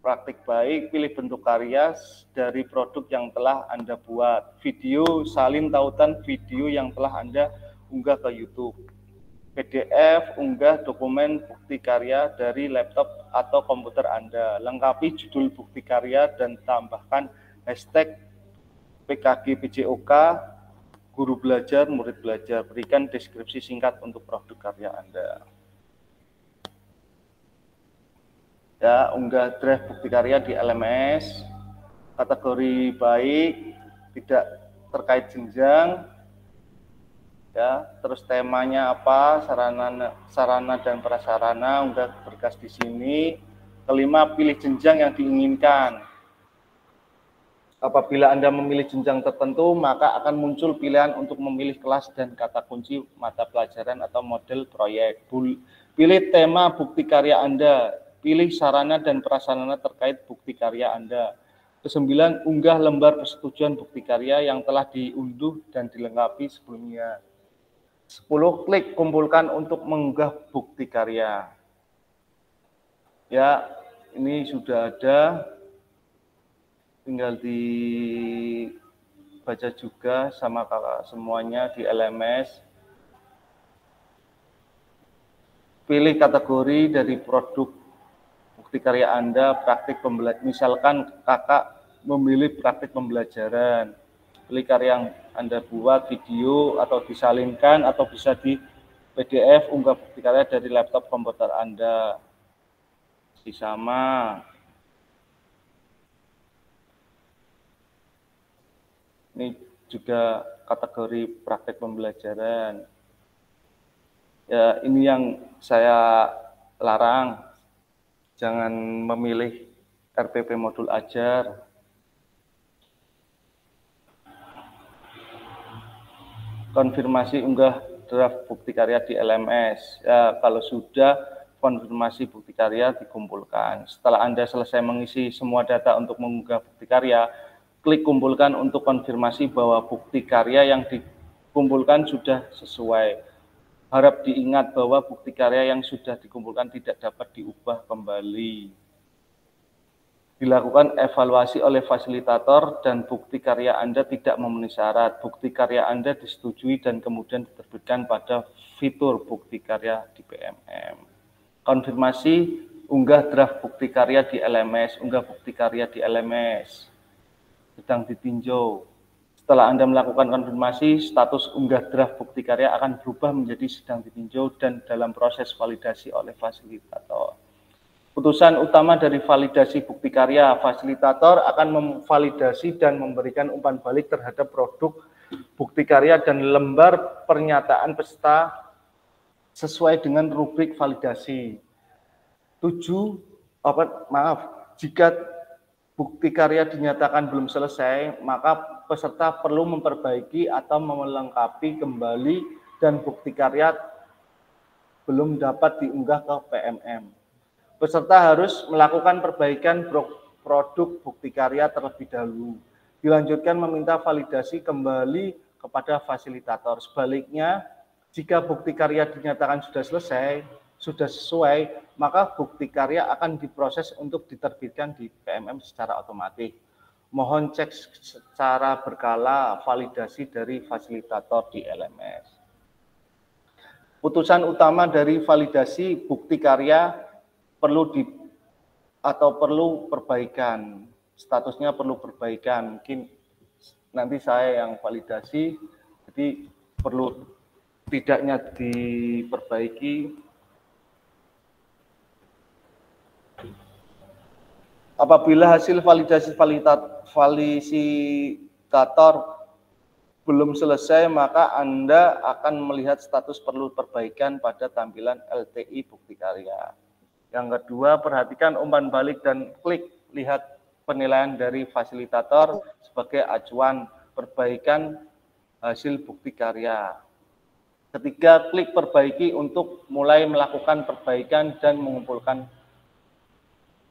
praktik baik, pilih bentuk karya dari produk yang telah Anda buat. Video, salin tautan video yang telah Anda unggah ke YouTube. PDF, unggah dokumen bukti karya dari laptop atau komputer Anda. Lengkapi judul bukti karya dan tambahkan hashtag PKG PJOK, guru belajar, murid belajar. Berikan deskripsi singkat untuk produk karya Anda. Ya, unggah draft bukti karya di LMS. Kategori baik, tidak terkait jenjang. Ya, terus temanya apa, sarana dan prasarana, unggah berkas di sini. Kelima, pilih jenjang yang diinginkan. Apabila Anda memilih jenjang tertentu, maka akan muncul pilihan untuk memilih kelas dan kata kunci mata pelajaran atau model proyek. Pilih tema bukti karya Anda, pilih sarana dan prasarana terkait bukti karya Anda. Kesembilan, unggah lembar persetujuan bukti karya yang telah diunduh dan dilengkapi sebelumnya. 10, klik kumpulkan untuk mengunggah bukti karya. Ya, ini sudah ada, tinggal dibaca juga sama kakak semuanya di LMS. Pilih kategori dari produk bukti karya Anda, praktik pembelajaran. Misalkan kakak memilih praktik pembelajaran. Pilih karya yang Anda buat, video, atau disalinkan, atau bisa di PDF, unggah bukti karya dari laptop komputer Anda. Sama. Ini juga kategori praktik pembelajaran. Ya, ini yang saya larang. Jangan memilih RPP modul ajar. Konfirmasi unggah draft bukti karya di LMS. Ya, kalau sudah, konfirmasi bukti karya dikumpulkan. Setelah Anda selesai mengisi semua data untuk mengunggah bukti karya, klik kumpulkan untuk konfirmasi bahwa bukti karya yang dikumpulkan sudah sesuai. Harap diingat bahwa bukti karya yang sudah dikumpulkan tidak dapat diubah kembali. Dilakukan evaluasi oleh fasilitator dan bukti karya Anda tidak memenuhi syarat. Bukti karya Anda disetujui dan kemudian diterbitkan pada fitur bukti karya di PMM. Konfirmasi unggah draft bukti karya di LMS, unggah bukti karya di LMS sedang ditinjau. Setelah Anda melakukan konfirmasi, status unggah draft bukti karya akan berubah menjadi sedang ditinjau dan dalam proses validasi oleh fasilitator. Putusan utama dari validasi bukti karya, fasilitator akan memvalidasi dan memberikan umpan balik terhadap produk bukti karya dan lembar pernyataan peserta sesuai dengan rubrik validasi. Jika bukti karya dinyatakan belum selesai, maka peserta perlu memperbaiki atau melengkapi kembali dan bukti karya belum dapat diunggah ke PMM. Peserta harus melakukan perbaikan produk bukti karya terlebih dahulu. Dilanjutkan meminta validasi kembali kepada fasilitator. Sebaliknya, jika bukti karya dinyatakan sudah selesai, sudah sesuai, maka bukti karya akan diproses untuk diterbitkan di PMM secara otomatis. Mohon cek secara berkala validasi dari fasilitator di LMS. Putusan utama dari validasi bukti karya perlu perbaikan, statusnya perlu perbaikan. Mungkin nanti saya yang validasi, jadi perlu tidaknya diperbaiki. Apabila hasil validasi fasilitator belum selesai, maka Anda akan melihat status perlu perbaikan pada tampilan LTI bukti karya. Yang kedua, perhatikan umpan balik dan klik lihat penilaian dari fasilitator sebagai acuan perbaikan hasil bukti karya. Ketiga, klik perbaiki untuk mulai melakukan perbaikan dan mengumpulkan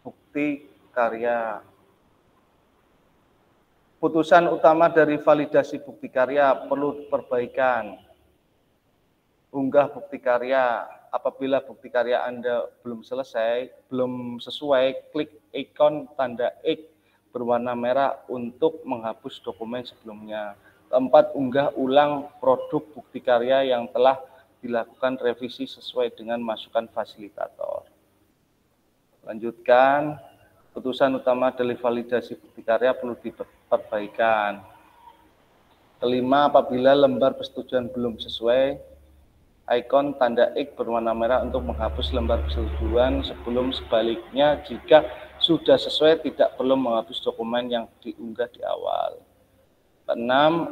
bukti karya. Putusan utama dari validasi bukti karya perlu perbaikan. Unggah bukti karya. Apabila bukti karya Anda belum sesuai, klik ikon tanda X berwarna merah untuk menghapus dokumen sebelumnya. Keempat, unggah ulang produk bukti karya yang telah dilakukan revisi sesuai dengan masukan fasilitator. Lanjutkan, putusan utama dari validasi bukti karya perlu diperbaikan. Kelima, apabila lembar persetujuan belum sesuai, ikon tanda X berwarna merah untuk menghapus lembar persetujuan sebelum sebaliknya jika sudah sesuai tidak perlu menghapus dokumen yang diunggah di awal. 6.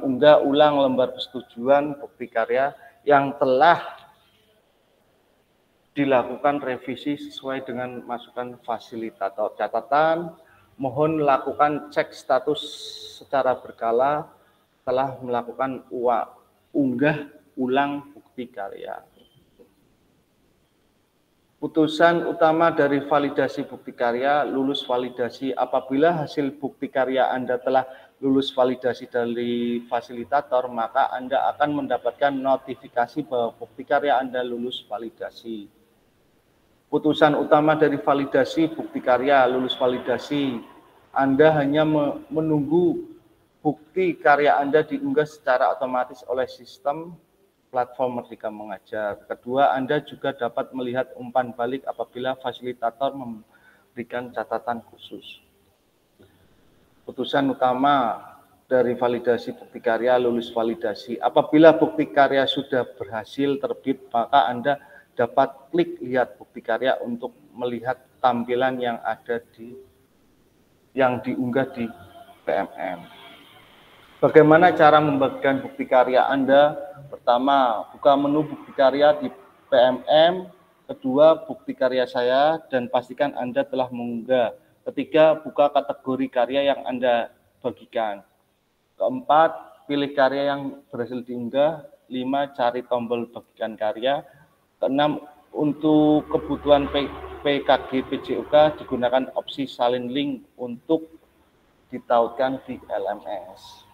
Unggah ulang lembar persetujuan bukti karya yang telah dilakukan revisi sesuai dengan masukan fasilitator. Catatan, mohon lakukan cek status secara berkala telah melakukan unggah ulang bukti karya. Putusan utama dari validasi bukti karya, lulus validasi. Apabila hasil bukti karya Anda telah lulus validasi dari fasilitator, maka Anda akan mendapatkan notifikasi bahwa bukti karya Anda lulus validasi. Putusan utama dari validasi bukti karya, lulus validasi. Anda hanya menunggu bukti karya Anda diunggah secara otomatis oleh sistem platform Merdeka Mengajar. Kedua, Anda juga dapat melihat umpan balik apabila fasilitator memberikan catatan khusus. Putusan utama dari validasi bukti karya, lulus validasi. Apabila bukti karya sudah berhasil terbit, maka Anda dapat klik lihat bukti karya untuk melihat tampilan yang ada yang diunggah di PMM. Bagaimana cara membagikan bukti karya Anda? Pertama, buka menu bukti karya di PMM. Kedua, bukti karya saya dan pastikan Anda telah mengunggah. Ketiga, buka kategori karya yang Anda bagikan. Keempat, pilih karya yang berhasil diunggah. 5, cari tombol bagikan karya. Keenam, untuk kebutuhan PKG PJOK digunakan opsi salin link untuk ditautkan di LMS.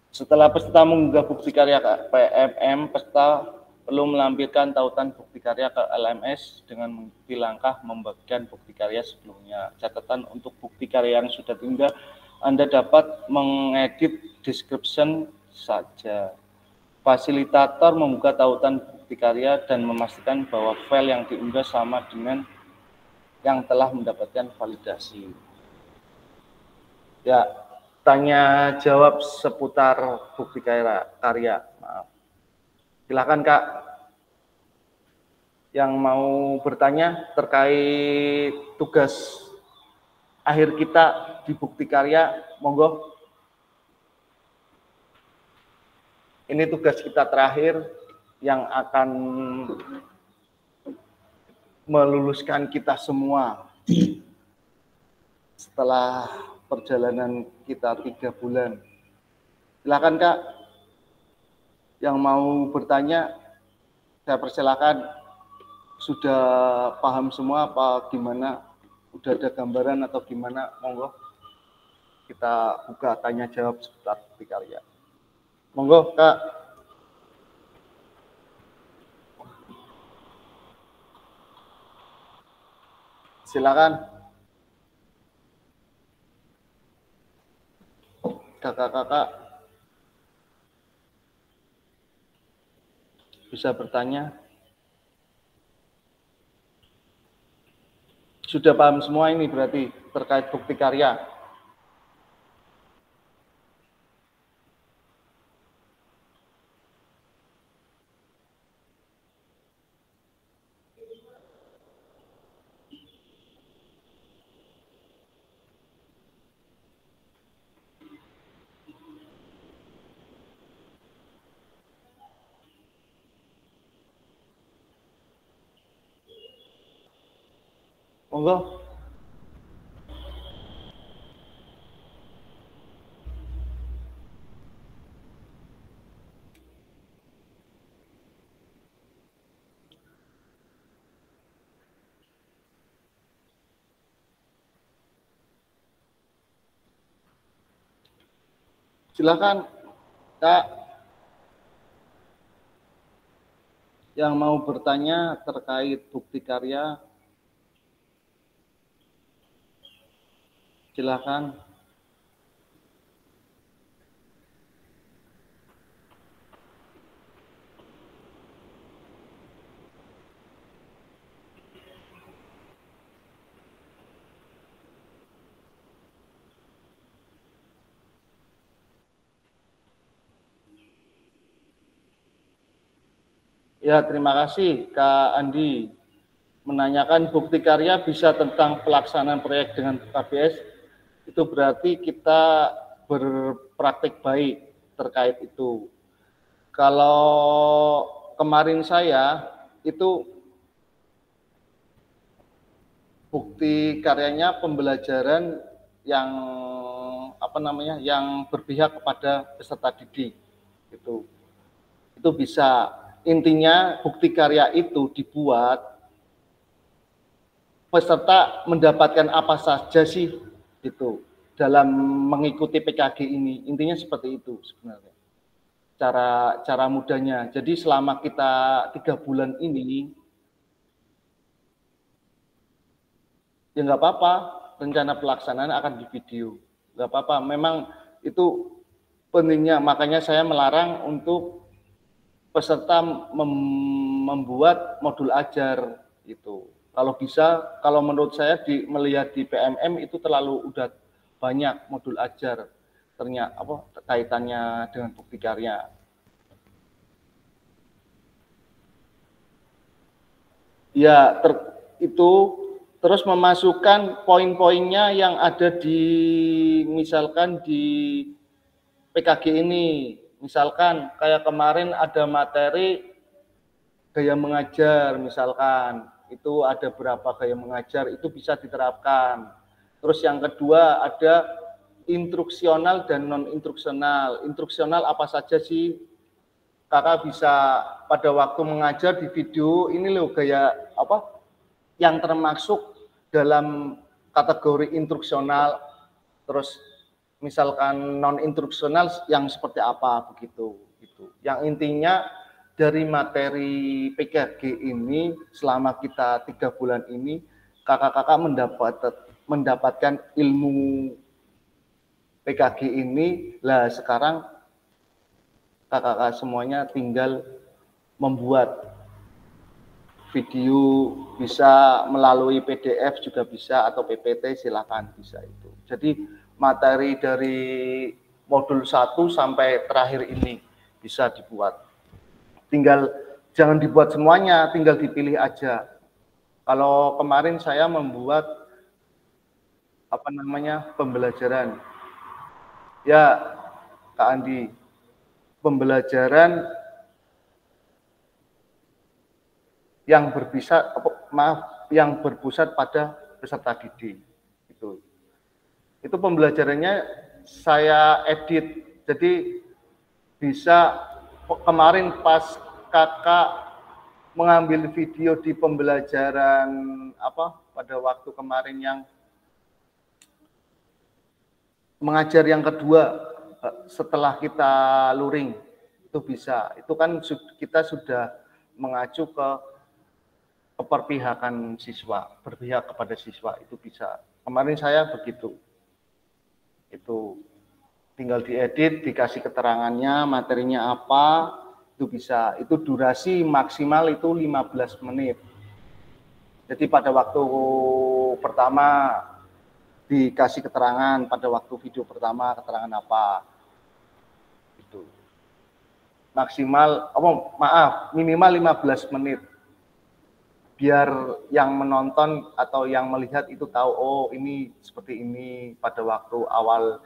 Setelah peserta mengunggah bukti karya ke PMM, peserta perlu melampirkan tautan bukti karya ke LMS dengan mengikuti langkah membagikan bukti karya sebelumnya. Catatan untuk bukti karya yang sudah diunggah, Anda dapat mengedit description saja. Fasilitator membuka tautan bukti karya dan memastikan bahwa file yang diunggah sama dengan yang telah mendapatkan validasi. Ya, tanya jawab seputar bukti karya. Maaf. Silakan Kak, yang mau bertanya terkait tugas akhir kita di bukti karya, monggo. Ini tugas kita terakhir yang akan meluluskan kita semua setelah perjalanan kita 3 bulan. Silakan Kak, yang mau bertanya, saya persilakan. Sudah paham semua apa gimana? Udah ada gambaran atau gimana? Monggo kita buka tanya jawab seputar bukti karya. Monggo Kak. Silakan. Kakak-kakak bisa bertanya. Sudah paham semua ini berarti terkait bukti karya. Monggo. Silakan Kak, yang mau bertanya terkait bukti karya. Silakan. Ya, terima kasih Kak Andi. Menanyakan bukti karya bisa tentang pelaksanaan proyek dengan KBS, itu berarti kita berpraktik baik terkait itu. Kalau kemarin saya itu bukti karyanya pembelajaran yang yang berpihak kepada peserta didik itu bisa. Intinya bukti karya itu dibuat peserta mendapatkan apa saja sih gitu dalam mengikuti PKG ini. Intinya seperti itu sebenarnya cara mudahnya. Jadi selama kita 3 bulan ini ya nggak apa-apa, rencana pelaksanaan akan di video, nggak apa-apa. Memang itu pentingnya, makanya saya melarang untuk peserta membuat modul ajar itu. Kalau bisa, kalau menurut saya melihat di PMM itu terlalu udah banyak modul ajar ternyata kaitannya dengan bukti karya. Ya, itu terus memasukkan poin-poinnya yang ada misalkan di PKG ini. Misalkan kayak kemarin ada materi gaya mengajar, misalkan itu ada berapa gaya mengajar, itu bisa diterapkan. Terus yang kedua ada instruksional dan non-instruksional. Instruksional apa saja sih? Kakak bisa pada waktu mengajar di video ini loh gaya yang termasuk dalam kategori instruksional. Terus misalkan non-instruksional yang seperti apa begitu. Yang intinya dari materi PKG ini selama kita 3 bulan ini kakak-kakak mendapatkan ilmu PKG ini. Lah sekarang kakak-kakak semuanya tinggal membuat video, bisa melalui PDF juga bisa, atau PPT silakan bisa itu. Jadi materi dari modul 1 sampai terakhir ini bisa dibuat. Tinggal jangan dibuat semuanya, tinggal dipilih aja. Kalau kemarin saya membuat pembelajaran. Ya, Kak Andi, pembelajaran yang berpusat pada peserta didik itu pembelajarannya saya edit, jadi bisa kemarin pas kakak mengambil video di pembelajaran pada waktu kemarin yang mengajar yang kedua setelah kita luring, itu bisa, itu kan kita sudah mengacu ke keperpihakan siswa, berpihak kepada siswa, itu bisa. Kemarin saya begitu. Itu tinggal diedit, dikasih keterangannya, materinya apa, itu bisa. Itu durasi maksimal itu 15 menit. Jadi pada waktu pertama dikasih keterangan, pada waktu video pertama keterangan apa. Itu. Maksimal, minimal 15 menit. Biar yang menonton atau yang melihat itu tahu, oh ini seperti ini pada waktu awal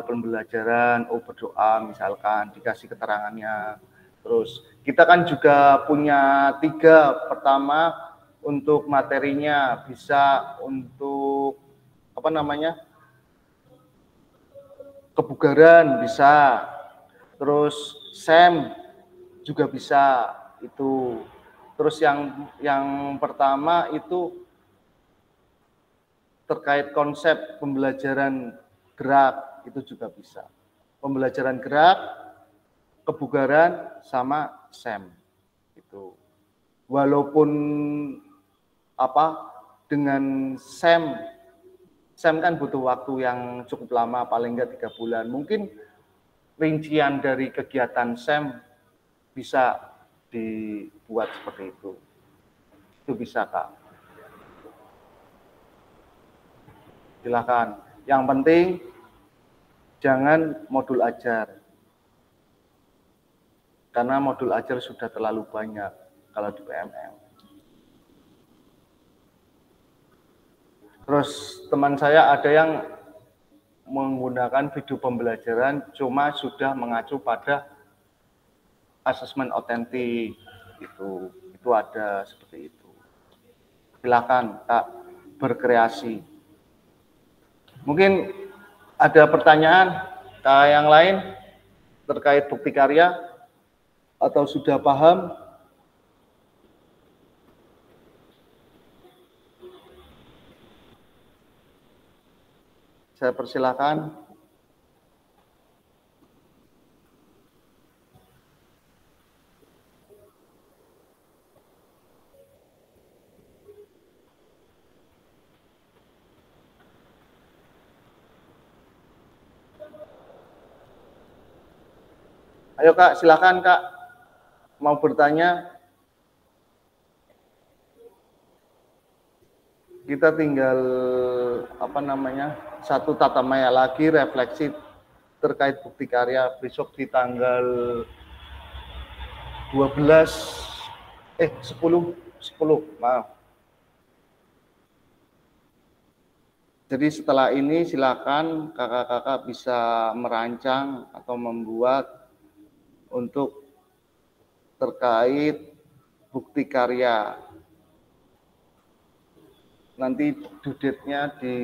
pembelajaran, berdoa misalkan, dikasih keterangannya. Terus kita kan juga punya 3, pertama untuk materinya bisa untuk kebugaran bisa, terus SEM juga bisa itu. Terus yang pertama itu terkait konsep pembelajaran gerak, itu juga bisa. Pembelajaran gerak, kebugaran, sama SEM. Itu. Walaupun dengan SEM kan butuh waktu yang cukup lama, paling enggak 3 bulan. Mungkin rincian dari kegiatan SEM bisa dibuat seperti itu. Itu bisa, Kak. Silakan. Yang penting jangan modul ajar. karena modul ajar sudah terlalu banyak kalau di PMM. Terus teman saya ada yang menggunakan video pembelajaran cuma sudah mengacu pada asesmen otentik, itu ada seperti itu. Silakan Kak berkreasi. Mungkin ada pertanyaan Kak yang lain terkait bukti karya atau sudah paham? Saya persilakan. Ayo Kak, silakan Kak. Mau bertanya? Kita tinggal satu tata maya lagi refleksi terkait bukti karya besok di tanggal 10 maaf. Jadi setelah ini silakan kakak-kakak bisa merancang atau membuat untuk terkait bukti karya. Nanti due date-nya di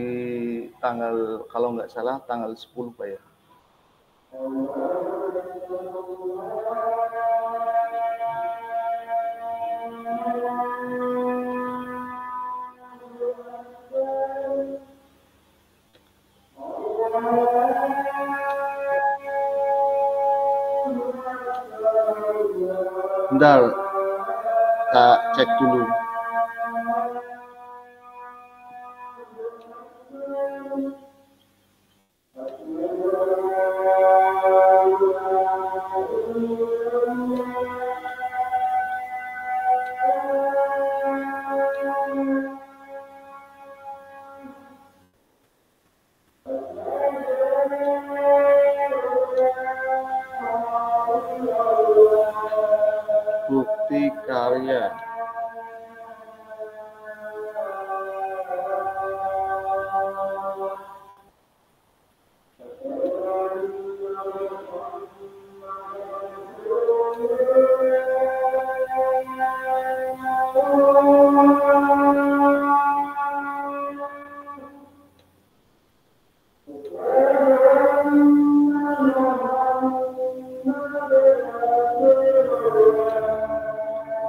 tanggal, kalau nggak salah, tanggal 10, Pak ya. Bentar, Kak cek dulu. Bukti karya.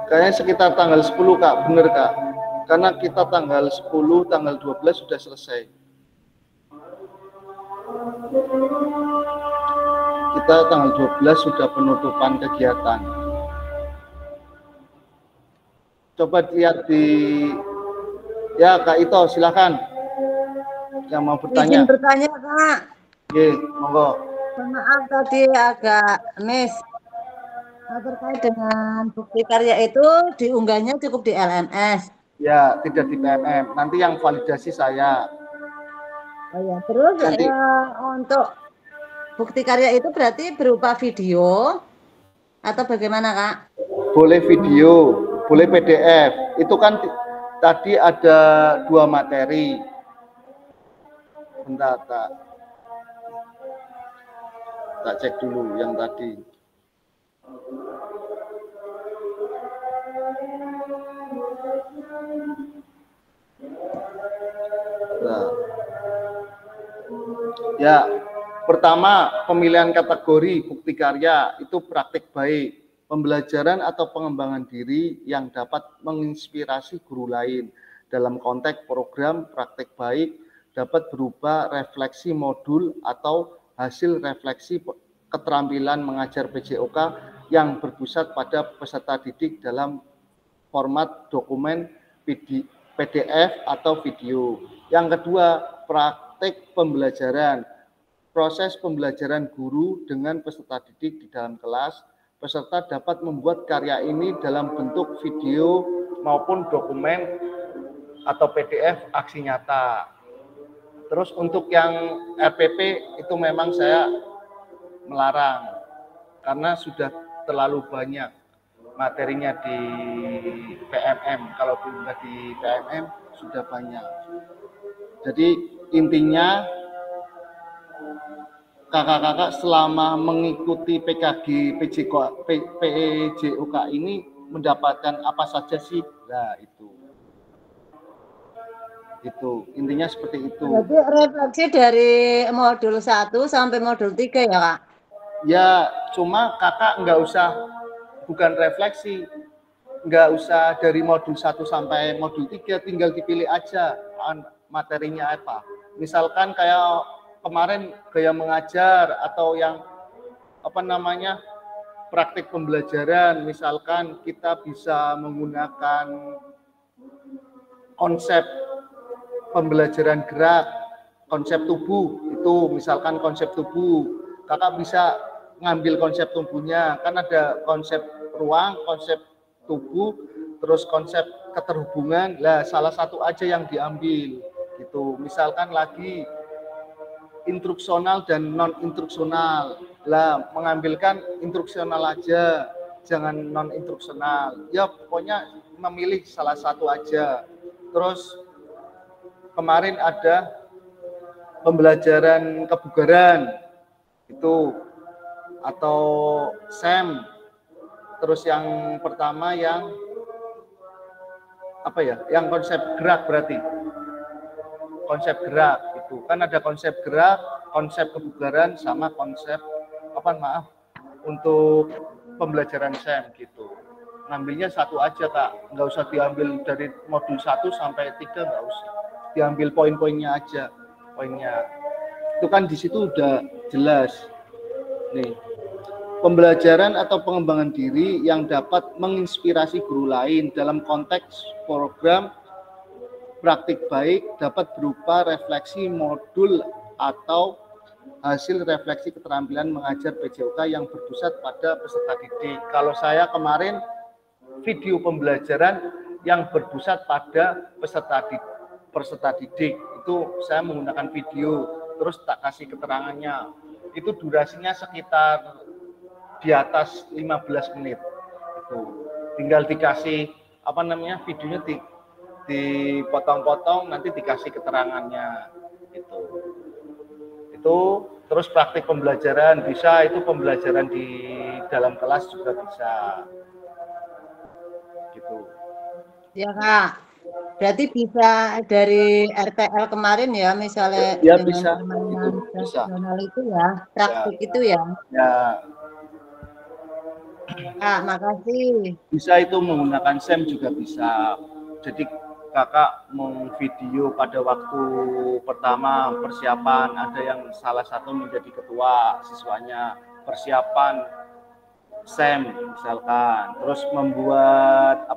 Kayaknya sekitar tanggal 10 Kak, bener Kak. Karena kita tanggal 10, tanggal 12 sudah selesai. Kita tanggal 12 sudah penutupan kegiatan. Coba lihat di, ya Kak Ito, silakan. Yang mau bertanya. Izin bertanya Kak. Oke, monggo. Maaf tadi agak miss. Terkait dengan bukti karya itu diunggahnya cukup di LMS. Ya, tidak di PMM. Nanti yang validasi saya. Oh ya, terus nanti, untuk bukti karya itu berarti berupa video atau bagaimana Kak? Boleh video, boleh PDF. Itu kan tadi ada 2 materi. Bentar, tak cek dulu yang tadi. Nah. Ya, pertama pemilihan kategori bukti karya itu praktik baik, pembelajaran atau pengembangan diri yang dapat menginspirasi guru lain. Dalam konteks program praktik baik dapat berupa refleksi modul atau hasil refleksi keterampilan mengajar PJOK yang berpusat pada peserta didik dalam format dokumen PDF atau video. Yang kedua, praktik pembelajaran. Proses pembelajaran guru dengan peserta didik di dalam kelas. Peserta dapat membuat karya ini dalam bentuk video maupun dokumen atau PDF aksi nyata. Terus untuk yang RPP itu memang saya melarang karena sudah terlalu banyak materinya di PMM. Kalau diunggah di PMM sudah banyak. Jadi intinya kakak-kakak selama mengikuti PKG PJOK ini mendapatkan apa saja sih? Nah, itu intinya seperti itu. Jadi refleksi dari modul 1 sampai modul 3 ya Kak? Ya, cuma kakak nggak usah, bukan refleksi, nggak usah dari modul 1 sampai modul 3, tinggal dipilih aja materinya apa. Misalkan kayak kemarin gaya mengajar atau yang apa namanya praktik pembelajaran, misalkan kita bisa menggunakan konsep pembelajaran gerak, konsep tubuh, itu misalkan konsep tubuh, kakak bisa ngambil konsep tubuhnya, kan ada konsep ruang, konsep tubuh, terus konsep keterhubungan, lah salah satu aja yang diambil, gitu. Misalkan lagi instruksional dan non instruksional, lah mengambilkan instruksional aja, jangan non instruksional, ya pokoknya memilih salah satu aja. Terus kemarin ada pembelajaran kebugaran itu atau SEM. Terus yang pertama yang apa ya? Yang konsep gerak berarti. Konsep gerak itu kan ada konsep gerak, konsep kebugaran sama konsep untuk pembelajaran SEM gitu. Ngambilnya satu aja Kak, nggak usah diambil dari modul 1 sampai 3, nggak usah. Diambil poin-poinnya aja, poinnya itu kan di situ udah jelas nih, pembelajaran atau pengembangan diri yang dapat menginspirasi guru lain dalam konteks program praktik baik dapat berupa refleksi modul atau hasil refleksi keterampilan mengajar PJOK yang berpusat pada peserta didik. Kalau saya kemarin video pembelajaran yang berpusat pada peserta didik itu saya menggunakan video, terus tak kasih keterangannya, itu durasinya sekitar di atas 15 menit itu, tinggal dikasih videonya dipotong-potong, nanti dikasih keterangannya itu terus praktik pembelajaran bisa, itu pembelajaran di dalam kelas juga bisa gitu ya Kak. Berarti bisa dari RTL kemarin ya, misalnya ya, dengan bisa itu ya, praktik ya. Itu ya. Ya. Kak, makasih. Bisa itu menggunakan SEM juga bisa. Jadi kakak mengvideo pada waktu pertama persiapan, ada yang salah satu menjadi ketua siswanya, persiapan SEM misalkan, terus membuat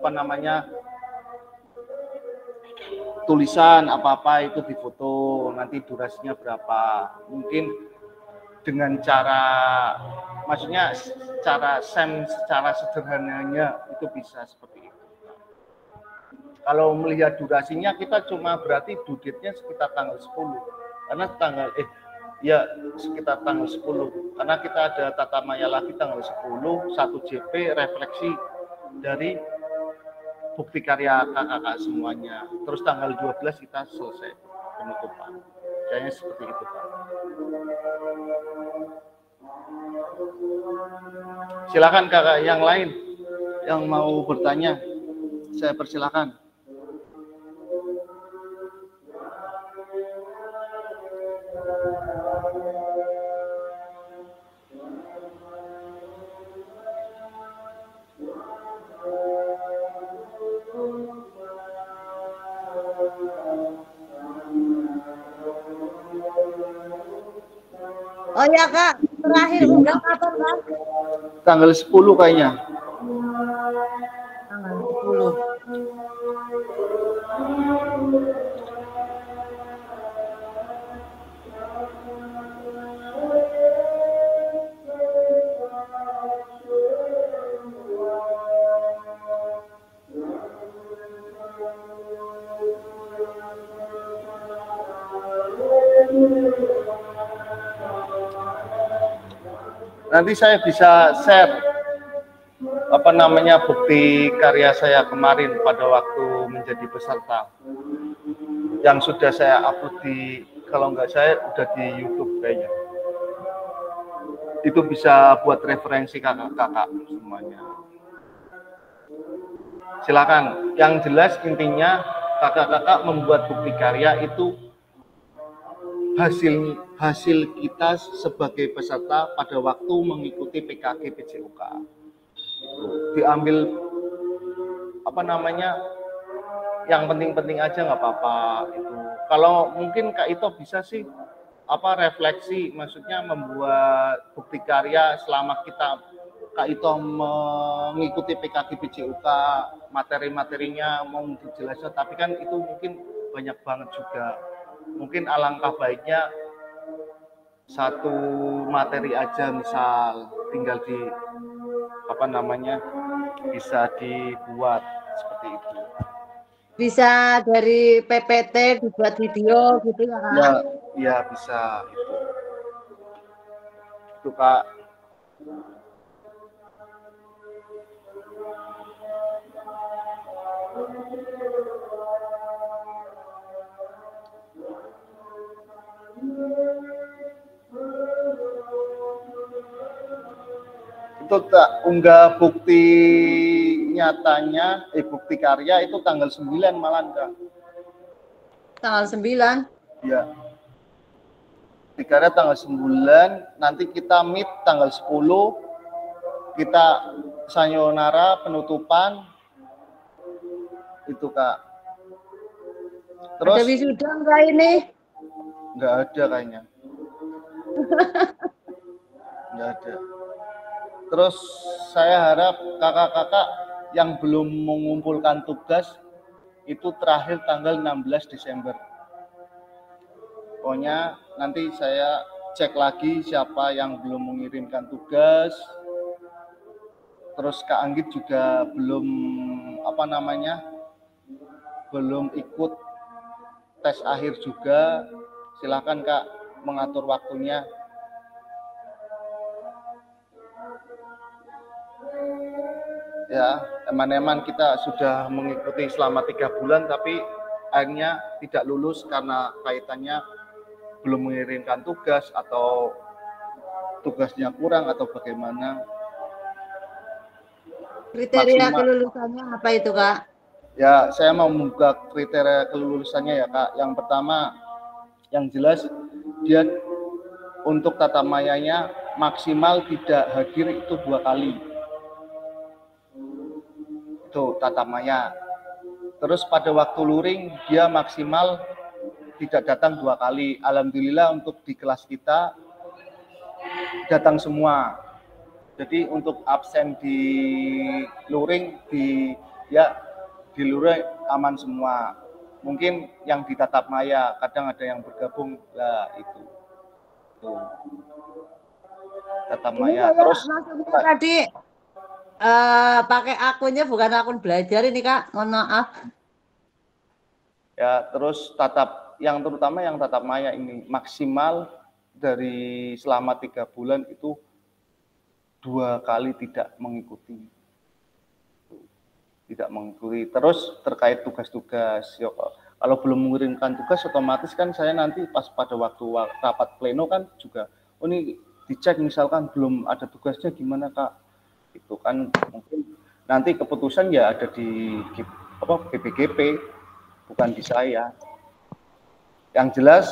tulisan apa-apa itu difoto, nanti durasinya berapa, mungkin dengan maksudnya cara SEM secara sederhananya itu bisa seperti itu. Kalau melihat durasinya kita cuma berarti due date-nya sekitar tanggal 10, karena sekitar tanggal 10, karena kita ada tata maya lagi tanggal 10, 1 JP refleksi dari bukti karya kakak-kakak semuanya. Terus tanggal 12 kita selesai penutupan. Kayaknya seperti itu Pak. Silakan kakak yang lain yang mau bertanya, saya persilakan. Oh ya Kak, terakhir unggah kapan Kak? Tanggal 10 kayaknya. Tanggal 10. Nanti saya bisa share apa namanya bukti karya saya kemarin pada waktu menjadi peserta yang sudah saya upload di, kalau nggak saya udah di YouTube kayaknya. Itu bisa buat referensi kakak-kakak semuanya. Silakan. Yang jelas intinya kakak-kakak membuat bukti karya itu hasil kita sebagai peserta pada waktu mengikuti PKG PJOK. Diambil apa namanya yang penting-penting aja nggak apa-apa itu. Kalau mungkin Kak Ito bisa sih apa refleksi, maksudnya membuat bukti karya selama kita Kak Ito mengikuti PKG PJOK, materi-materinya mau dijelaskan, tapi kan itu mungkin banyak banget juga. Mungkin alangkah baiknya satu materi aja, misal tinggal di apa namanya bisa dibuat seperti itu. Bisa dari PPT dibuat video gitu ya Kak? Ya, ya bisa itu. Itu Kak. Itu tak unggah bukti nyatanya, bukti karya itu tanggal 9 malah Kak. Tanggal 9? Ya. Bukti karya tanggal 9, nanti kita meet tanggal 10, kita sayonara penutupan, itu Kak. Terus ada wisuda enggak ini? Enggak ada kayaknya. Enggak ada. Terus saya harap kakak-kakak yang belum mengumpulkan tugas itu terakhir tanggal 16 Desember. Pokoknya nanti saya cek lagi siapa yang belum mengirimkan tugas. Terus Kak Anggit juga belum apa namanya? Belum ikut tes akhir juga. Silakan Kak mengatur waktunya. Ya, eman-eman kita sudah mengikuti selama 3 bulan, tapi akhirnya tidak lulus karena kaitannya belum mengirimkan tugas atau tugasnya kurang atau bagaimana. Kriteria kelulusannya apa itu Kak? Ya, saya mau membuka kriteria kelulusannya ya Kak. Yang pertama, yang jelas dia untuk tata mayanya maksimal tidak hadir itu 2 kali. Itu tata maya. Terus pada waktu luring dia maksimal tidak datang 2 kali. Alhamdulillah untuk di kelas kita datang semua. Jadi untuk absen di luring di luring aman semua. Mungkin yang di tatap maya kadang ada yang bergabung lah itu. Tuh. Tatap maya. Terus maksudnya tadi pakai akunnya bukan akun belajar ini Kak, mohon maaf. Ya, terus yang terutama yang tatap maya ini maksimal dari selama 3 bulan itu 2 kali tidak mengikuti. Terus terkait tugas-tugas, kalau belum mengirimkan tugas otomatis kan saya nanti pas pada waktu rapat pleno kan juga, ini dicek misalkan belum ada tugasnya gimana Kak? Itu kan mungkin nanti keputusan ya ada di BPGP, bukan di saya. Yang jelas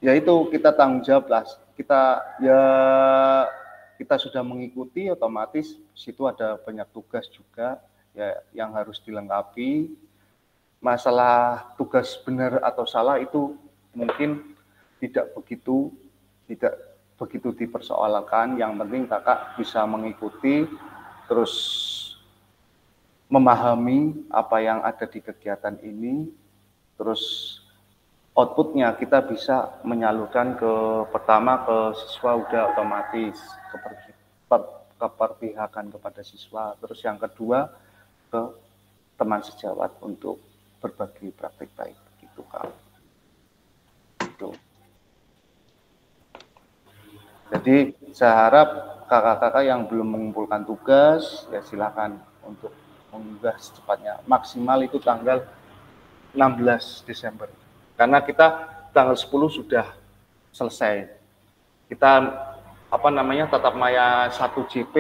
yaitu kita tanggung jawab lah. Kita sudah mengikuti, otomatis situ ada banyak tugas juga ya yang harus dilengkapi. Masalah tugas benar atau salah itu mungkin tidak begitu dipersoalkan. Yang penting kakak bisa mengikuti, terus memahami apa yang ada di kegiatan ini, terus outputnya kita bisa menyalurkan pertama ke siswa udah otomatis, keperpihakan kepada siswa, terus yang kedua ke teman sejawat untuk berbagi praktik baik, gitu Kak. Gitu. Jadi saya harap kakak-kakak yang belum mengumpulkan tugas ya silakan untuk mengunggah secepatnya. Maksimal itu tanggal 16 Desember. Karena kita tanggal 10 sudah selesai. Kita tatap maya 1 JP,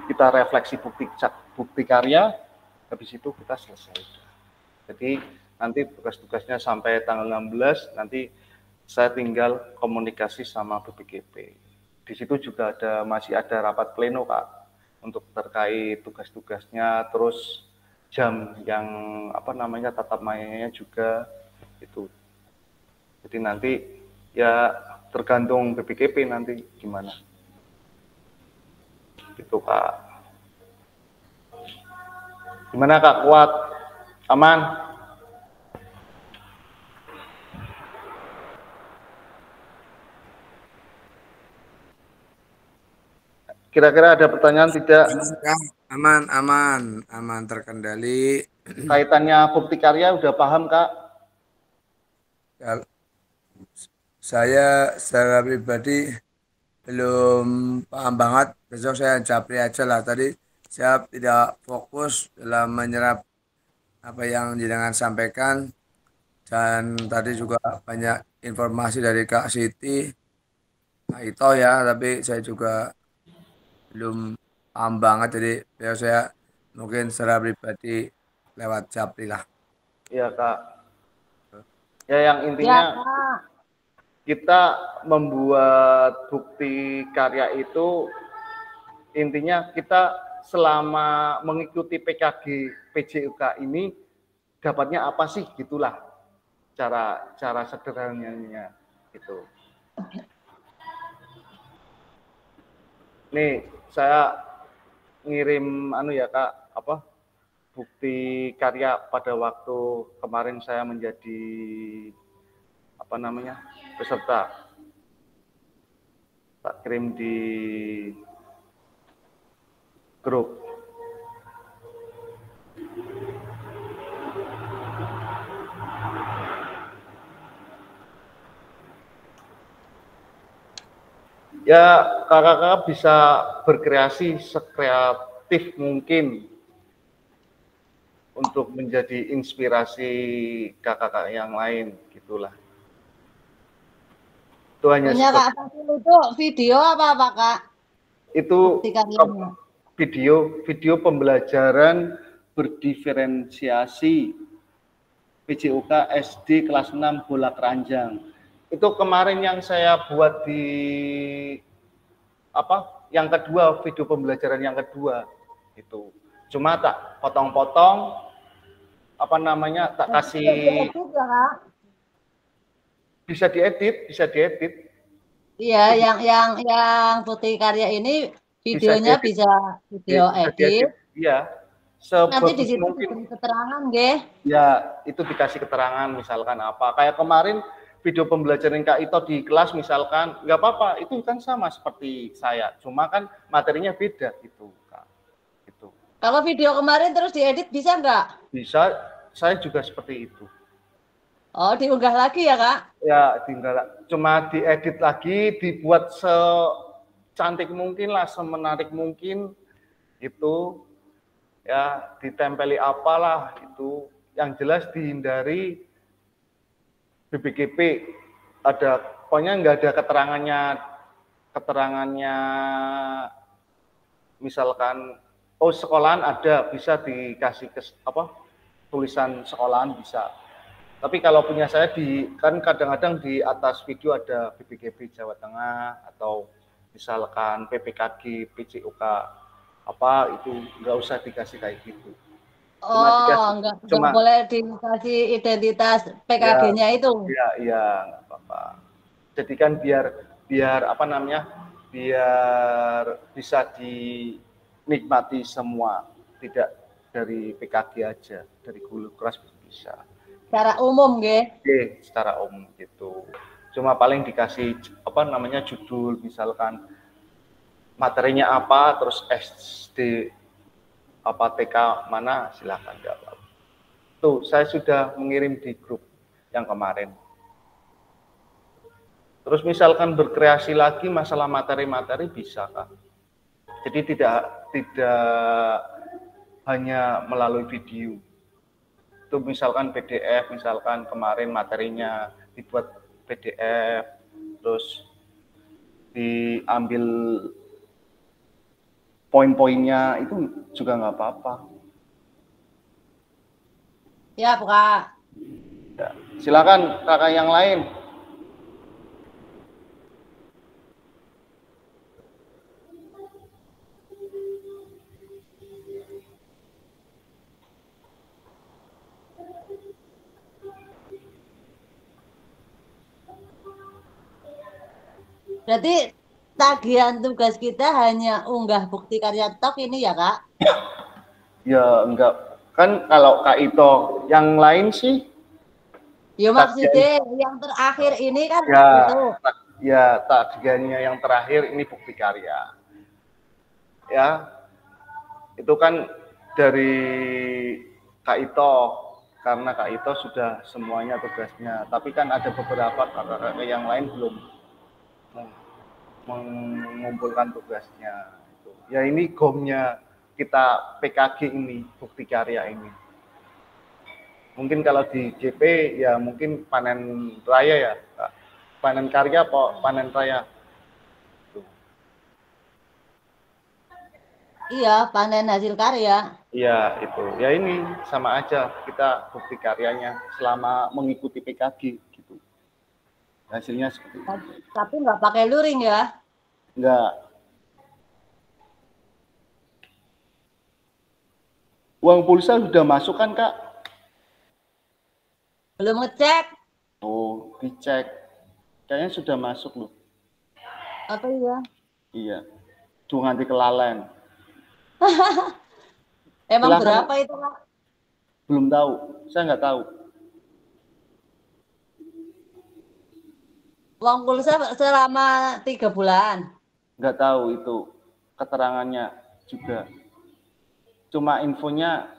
kita refleksi bukti karya, habis itu kita selesai. Jadi nanti tugas-tugasnya sampai tanggal 16, nanti saya tinggal komunikasi sama BPKP. Di situ juga masih ada rapat pleno, Kak, untuk terkait tugas-tugasnya, terus jam yang tatap mayanya juga itu. Jadi nanti ya tergantung BPKP nanti gimana. Gitu, Kak. Gimana, Kak? Kuat? Aman? Kira-kira ada pertanyaan tidak? Aman, terkendali. Kaitannya bukti karya udah paham, Kak? Saya secara pribadi belum paham banget. Besok saya japri aja lah. Tadi saya tidak fokus dalam menyerap apa yang jenengan sampaikan, dan tadi juga banyak informasi dari Kak Siti, Kak Ito ya, tapi saya juga belum paham banget, jadi biar saya mungkin secara pribadi lewat japri lah. Iya, Kak. Ya, yang intinya kita membuat bukti karya itu intinya kita selama mengikuti PKG PJUK ini dapatnya apa sih, gitulah cara sederhananya gitu. Nih saya ngirim Kak, bukti karya pada waktu kemarin saya menjadi peserta. Tak kirim di grup. Ya, kakak-kakak bisa berkreasi sekreatif mungkin untuk menjadi inspirasi kakak-kakak yang lain, gitulah. Itu hanya Kak Fasil itu video apa Kak? Itu video pembelajaran berdiferensiasi PJUK SD kelas 6 bola keranjang. Itu kemarin yang saya buat di yang kedua, video pembelajaran yang kedua itu. Cuma tak potong-potong tak kasih. Bisa diedit. Iya, yang putih karya ini videonya bisa video edit. Iya. Nanti di situ diberi keterangan, nggih. Ya, itu dikasih keterangan misalkan apa. Kayak kemarin video pembelajaran Kak Ito di kelas misalkan, nggak apa-apa, itu kan sama seperti saya. Cuma kan materinya beda gitu, Kak. Gitu. Kalau video kemarin terus diedit bisa nggak? Bisa, saya juga seperti itu. Oh, diunggah lagi ya, Kak? Ya, cuma diedit lagi, dibuat secantik mungkin lah, semenarik mungkin itu. Ya, ditempeli apalah itu. Yang jelas dihindari BPKP, pokoknya nggak ada keterangannya misalkan sekolahan ada, bisa dikasih tulisan sekolahan bisa. Tapi kalau punya saya kan kadang-kadang di atas video ada BPKB Jawa Tengah atau misalkan PPKG PJUK itu nggak usah dikasih kayak gitu. Nggak boleh dikasih identitas PKG-nya itu. Iya, nggak apa-apa. Jadi kan biar bisa dinikmati semua, tidak dari PKG aja, dari hulu keras bisa. Secara umum, nggih. Oke, secara umum gitu. Cuma paling dikasih judul misalkan materinya apa, terus SD TK mana, silakan, nggak apa-apa. Tuh, saya sudah mengirim di grup yang kemarin. Terus misalkan berkreasi lagi masalah materi-materi bisa, Kak. Jadi tidak hanya melalui video. Itu misalkan PDF, misalkan kemarin materinya dibuat PDF, terus diambil poin-poinnya, itu juga nggak apa-apa. Ya, Kak. Ya, silakan kakak yang lain. Berarti tagihan tugas kita hanya unggah bukti karya tok ini ya, Kak? Ya enggak, kan kalau Kak Ito yang lain sih. Ya maksudnya yang terakhir ini kan ya, itu. Ya tagihannya yang terakhir ini bukti karya. Ya, itu kan dari Kak Ito, karena Kak Ito sudah semuanya tugasnya. Tapi kan ada beberapa kakak-kakak yang lain belum mengumpulkan tugasnya. Ya ini GOM-nya kita PKG ini, bukti karya ini. Mungkin kalau di GP ya mungkin panen raya ya, Kak. Panen karya apa panen raya? Iya, panen hasil karya. Iya, itu. Ya ini sama aja, kita bukti karyanya selama mengikuti PKG gitu. Hasilnya seperti itu. Tapi nggak pakai luring ya? Enggak. Uang pulsa sudah masuk kan, Kak? Belum ngecek. Oh, dicek. Kayaknya sudah masuk loh. Apa iya? Iya. Duh, nganti kelalen. Emang Silakan. berapa itu, Kak? Belum tahu. Saya nggak tahu. Uang pulsa selama 3 bulan. Nggak tahu itu keterangannya juga. Cuma infonya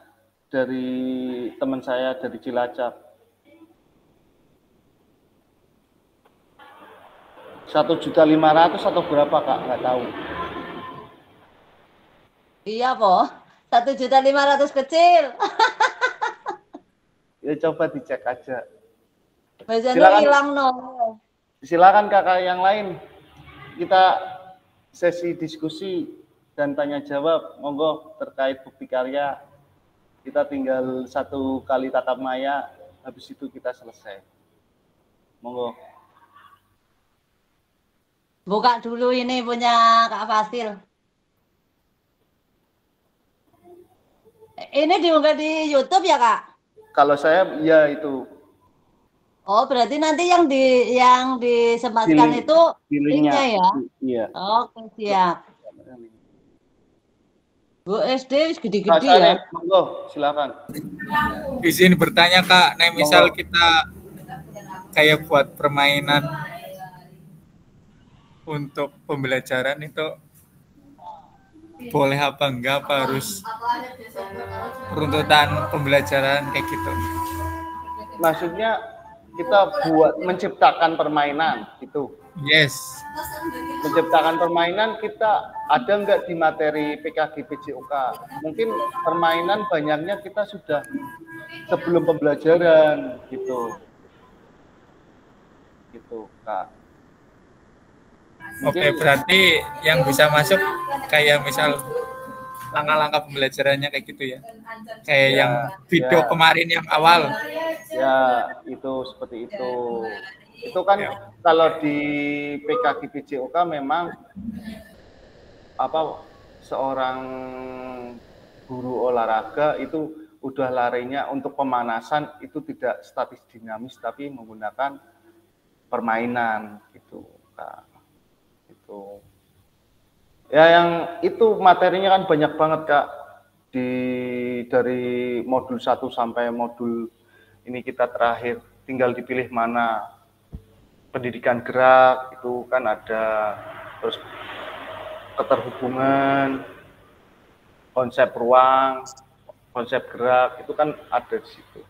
dari teman saya dari Cilacap. 1.500.000 atau berapa, Kak? Nggak tahu. Iya, Po. 1.500.000 kecil. Ya coba dicek aja. Biasanya hilang no. Silakan kakak yang lain. Kita sesi diskusi dan tanya jawab. Monggo terkait bukti karya. Kita tinggal 1 kali tatap maya. Habis itu kita selesai. Monggo. Buka dulu ini punya Kak Fasil. Ini diunggah di YouTube ya, Kak? Kalau saya ya itu. Oh, berarti nanti yang disematkan itu linknya ya? Iya. Oke, siap. Bu SD gede-gede ya? Monggo, silakan. Izin bertanya, Kak. Nah, misal kita kayak buat permainan untuk pembelajaran itu boleh apa enggak, apa harus runtutan pembelajaran kayak gitu? Maksudnya kita buat menciptakan permainan gitu. Yes. Menciptakan permainan kita ada enggak di materi PKG PJOK? Mungkin permainan banyaknya kita sudah sebelum pembelajaran gitu. Gitu, Kak. Oke, berarti yang bisa masuk kayak misal langkah-langkah pembelajarannya kayak gitu ya? Kayak ya, yang video kemarin yang awal. Ya, itu seperti itu. Itu kan ya. Kalau di PKG PJOK memang seorang guru olahraga itu udah larinya untuk pemanasan itu tidak statis dinamis tapi menggunakan permainan gitu, Kak. Itu. Ya yang itu materinya kan banyak banget, Kak. Dari modul 1 sampai modul ini kita terakhir, tinggal dipilih mana. Pendidikan gerak itu kan ada, terus keterhubungan, konsep ruang, konsep gerak itu kan ada di situ.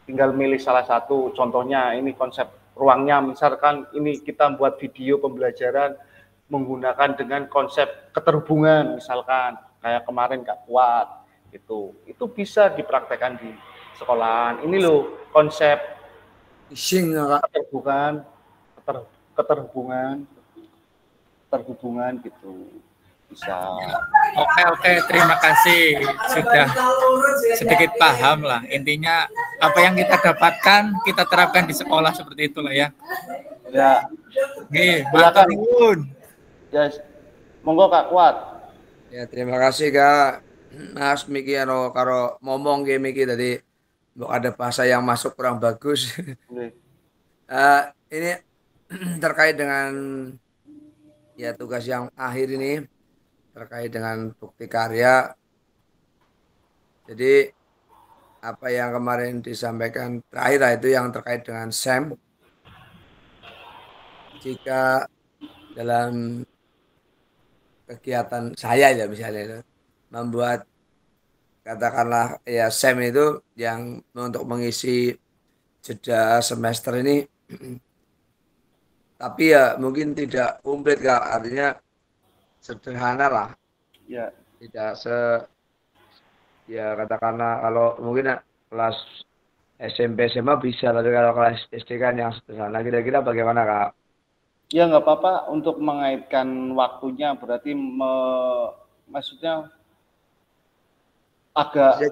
Tinggal milih salah satu. Contohnya ini konsep ruangnya, misalkan ini kita buat video pembelajaran menggunakan dengan konsep keterhubungan, misalkan kayak kemarin Kak Kuat itu bisa dipraktekkan di sekolahan. Ini loh konsep keterhubungan, keterhubungan gitu bisa. Oke, terima kasih sudah sedikit paham lah. Intinya apa yang kita dapatkan kita terapkan di sekolah seperti itulah ya. Ya. Nih, silakan. Ya, monggo Kak Kuat. Ya, terima kasih Kak Mas Miki karo ngomong ge Miki tadi ada bahasa yang masuk kurang bagus. Ini terkait dengan ya tugas yang akhir ini terkait dengan bukti karya. Jadi apa yang kemarin disampaikan terakhir itu yang terkait dengan SEM. Jika dalam kegiatan saya ya misalnya itu membuat katakanlah ya SEM itu yang untuk mengisi jeda semester ini tapi ya mungkin tidak komplit Kak, artinya sederhana lah ya, tidak ya katakanlah kalau mungkin kelas SMP SMA bisa, tapi kalau kelas SD kan yang sederhana, kira-kira bagaimana Kak? Ya nggak apa-apa untuk mengaitkan waktunya, berarti maksudnya agak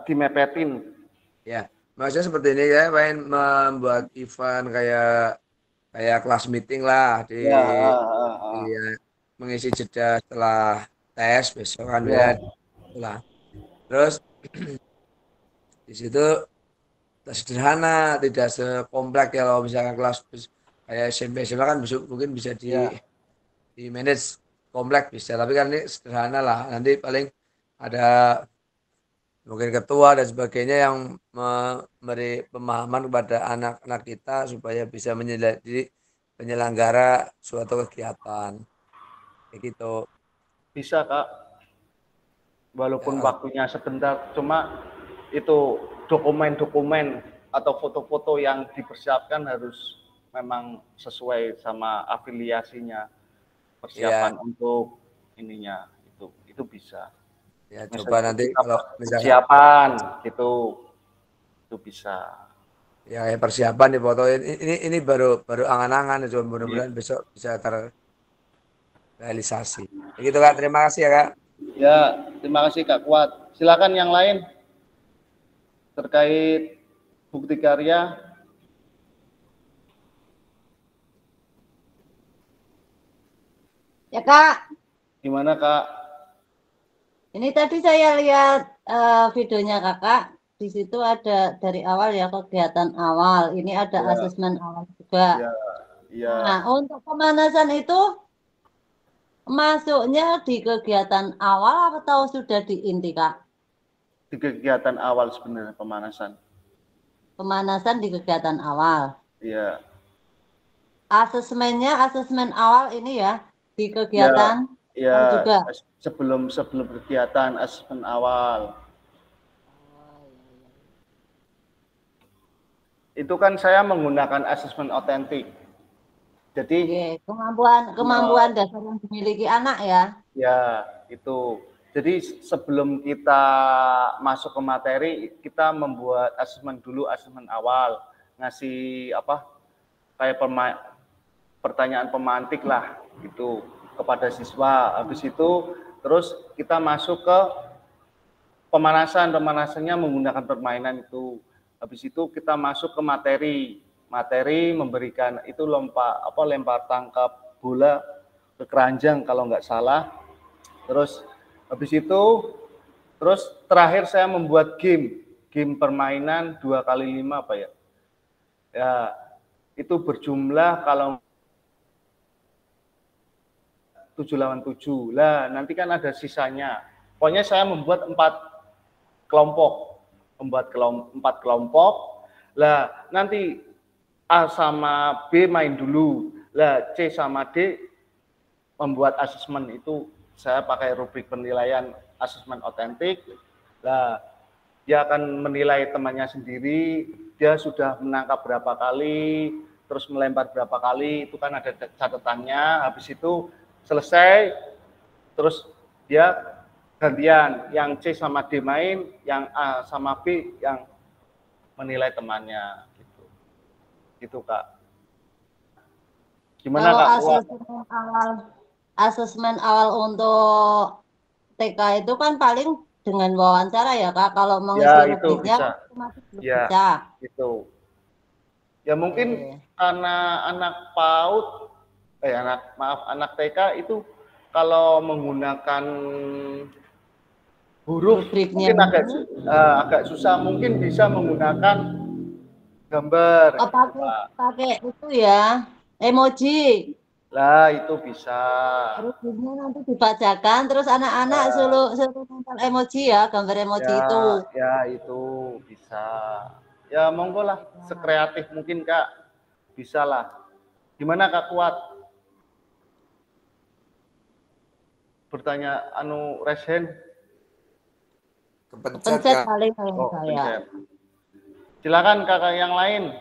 dimepetin. Ya, maksudnya seperti ini ya, pengen membuat event kayak kelas meeting lah di mengisi jeda setelah tes besok kan ya. Lah. Terus di situ sederhana, tidak sekompleks ya. Kalau misalkan kelas kayak SMP SMA kan mungkin bisa di manage kompleks bisa, tapi kan ini sederhana lah. Nanti paling ada mungkin ketua dan sebagainya yang memberi pemahaman kepada anak-anak kita supaya bisa menjadi penyelenggara suatu kegiatan kayak gitu. Bisa Kak, walaupun waktunya sebentar, cuma itu dokumen-dokumen atau foto-foto yang dipersiapkan harus memang sesuai sama afiliasinya, persiapan untuk ininya itu bisa. Ya, coba nanti kalau misalkan persiapan gitu itu bisa. Ya, persiapan difotoin. Ini baru angan-angan, coba mudah-mudahan besok bisa terrealisasi. Begitu Kak, terima kasih ya Kak. Ya, terima kasih Kak Kuat. Silakan yang lain terkait bukti karya. Ya Kak. Gimana Kak? Ini tadi saya lihat videonya Kakak. Di situ ada dari awal ya, kegiatan awal. Ini ada asesmen awal juga. Ya. Nah, untuk pemanasan itu masuknya di kegiatan awal atau sudah di inti Kak? Di kegiatan awal sebenarnya pemanasan. Pemanasan di kegiatan awal. Iya. Asesmen awal ini ya di kegiatan juga. Sebelum kegiatan asesmen awal. Itu kan saya menggunakan asesmen otentik. Jadi kemampuan dasar yang dimiliki anak ya. Ya, itu. Jadi sebelum kita masuk ke materi, kita membuat asesmen dulu, asesmen awal. Ngasih kayak pertanyaan pemantik lah gitu kepada siswa. Habis itu terus kita masuk ke pemanasan. Pemanasannya menggunakan permainan itu. Habis itu kita masuk ke materi memberikan itu lempar tangkap bola ke keranjang kalau nggak salah. Terus habis itu terakhir saya membuat game permainan 2x5 apa ya? Ya, itu berjumlah kalau 7 lawan 7. Lah, nanti kan ada sisanya. Pokoknya saya membuat 4 kelompok. 4 kelompok. Lah, nanti A sama B main dulu. Lah, C sama D membuat asesmen itu saya pakai rubrik penilaian asesmen otentik. Lah, dia akan menilai temannya sendiri, dia sudah menangkap berapa kali, terus melempar berapa kali, itu kan ada catatannya. Habis itu selesai, terus dia gantian, yang C sama D main, yang A sama B yang menilai temannya, gitu. Gitu Kak. Gimana Kalau Kak? asesmen awal untuk TK itu kan paling dengan wawancara ya Kak. Kalau mengisi Ya itu rubriknya bisa. masih belum Ya bisa. itu. Ya mungkin karena anak PAUD, anak TK itu kalau menggunakan huruf rubriknya mungkin agak susah, mungkin bisa menggunakan gambar. Oh, pakai itu ya, emoji. Lah itu bisa. Rubriknya nanti dibacakan, terus anak-anak suruh nempel emoji ya, gambar emoji itu. Ya itu bisa. Ya monggo lah, sekreatif mungkin Kak, bisa lah. Gimana Kak Kuat? Bertanya resen? Kepencet kali saya. Kepencet. Silakan kakak yang lain.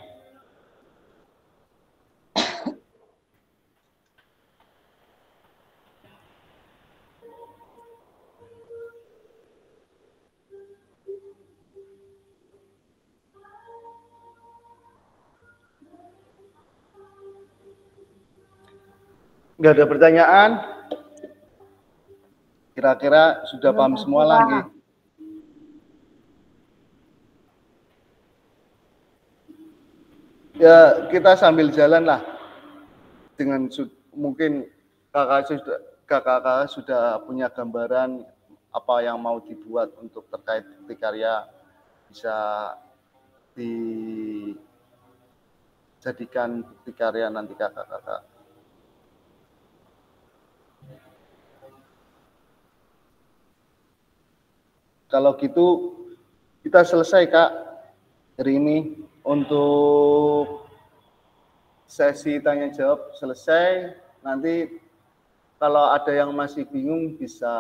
Nggak ada pertanyaan? Kira-kira sudah paham semua lagi? Ya, kita sambil jalan lah. Dengan mungkin kakak sudah punya gambaran apa yang mau dibuat untuk terkait bukti karya, bisa dijadikan bukti karya nanti kakak-kakak. Kalau gitu kita selesai Kak hari ini untuk sesi tanya jawab selesai. Nanti kalau ada yang masih bingung bisa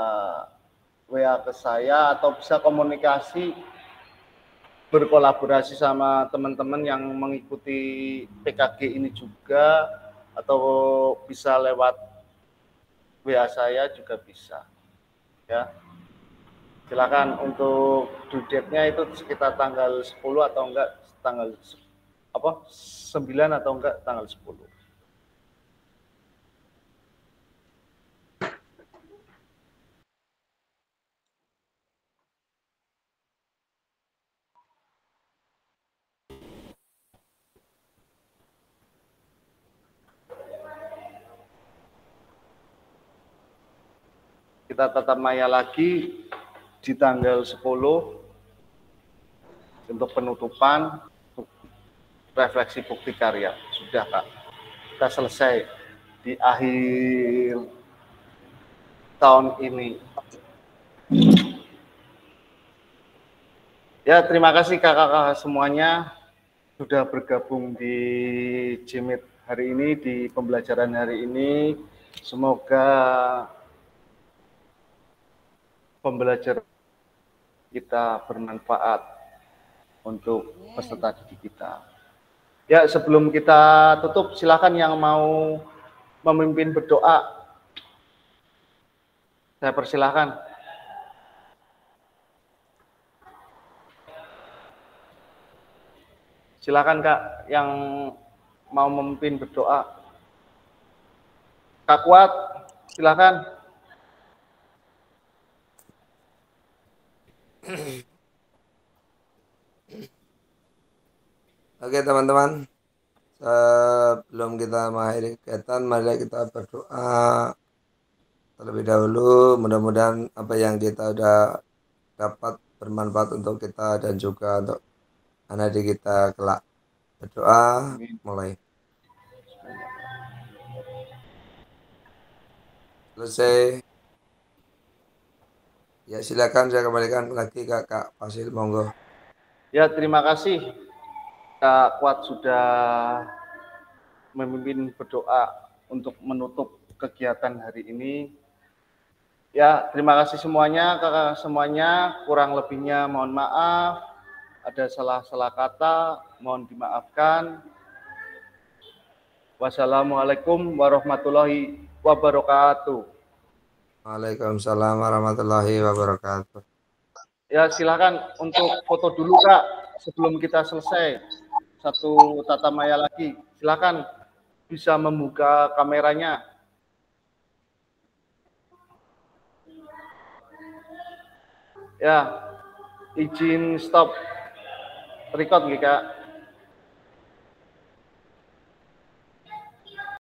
WA ke saya atau bisa komunikasi berkolaborasi sama teman-teman yang mengikuti PKG ini juga, atau bisa lewat WA saya juga bisa ya. Silakan. Untuk due date-nya itu sekitar tanggal 10 atau enggak tanggal 9 atau enggak tanggal 10. Kita tatap maya lagi di tanggal 10 untuk penutupan refleksi bukti karya. Sudah Kak, kita selesai di akhir tahun ini. Ya, terima kasih kakak-kakak semuanya sudah bergabung di JMIT hari ini, di pembelajaran hari ini. Semoga pembelajaran kita bermanfaat untuk peserta didik kita. Ya, sebelum kita tutup, silakan yang mau memimpin berdoa. Saya persilahkan. Silakan Kak yang mau memimpin berdoa. Kak Kuat, silakan. Oke teman-teman, sebelum kita mengakhiri kegiatan, mari kita berdoa terlebih dahulu. Mudah-mudahan apa yang kita sudah dapat bermanfaat untuk kita dan juga untuk anak didik kita kelak. Berdoa, mulai. Selesai. Ya silakan, saya kembalikan lagi ke Kak Fasil, monggo. Ya, terima kasih Kak Kuat sudah memimpin berdoa untuk menutup kegiatan hari ini. Ya, terima kasih semuanya, kakak semuanya. Kurang lebihnya mohon maaf. Ada salah-salah kata, mohon dimaafkan. Wassalamualaikum warahmatullahi wabarakatuh. Waalaikumsalam warahmatullahi wabarakatuh. Ya, silakan untuk foto dulu Kak sebelum kita selesai. Satu tata maya lagi. Silakan bisa membuka kameranya. Ya, izin stop record nggih Kak.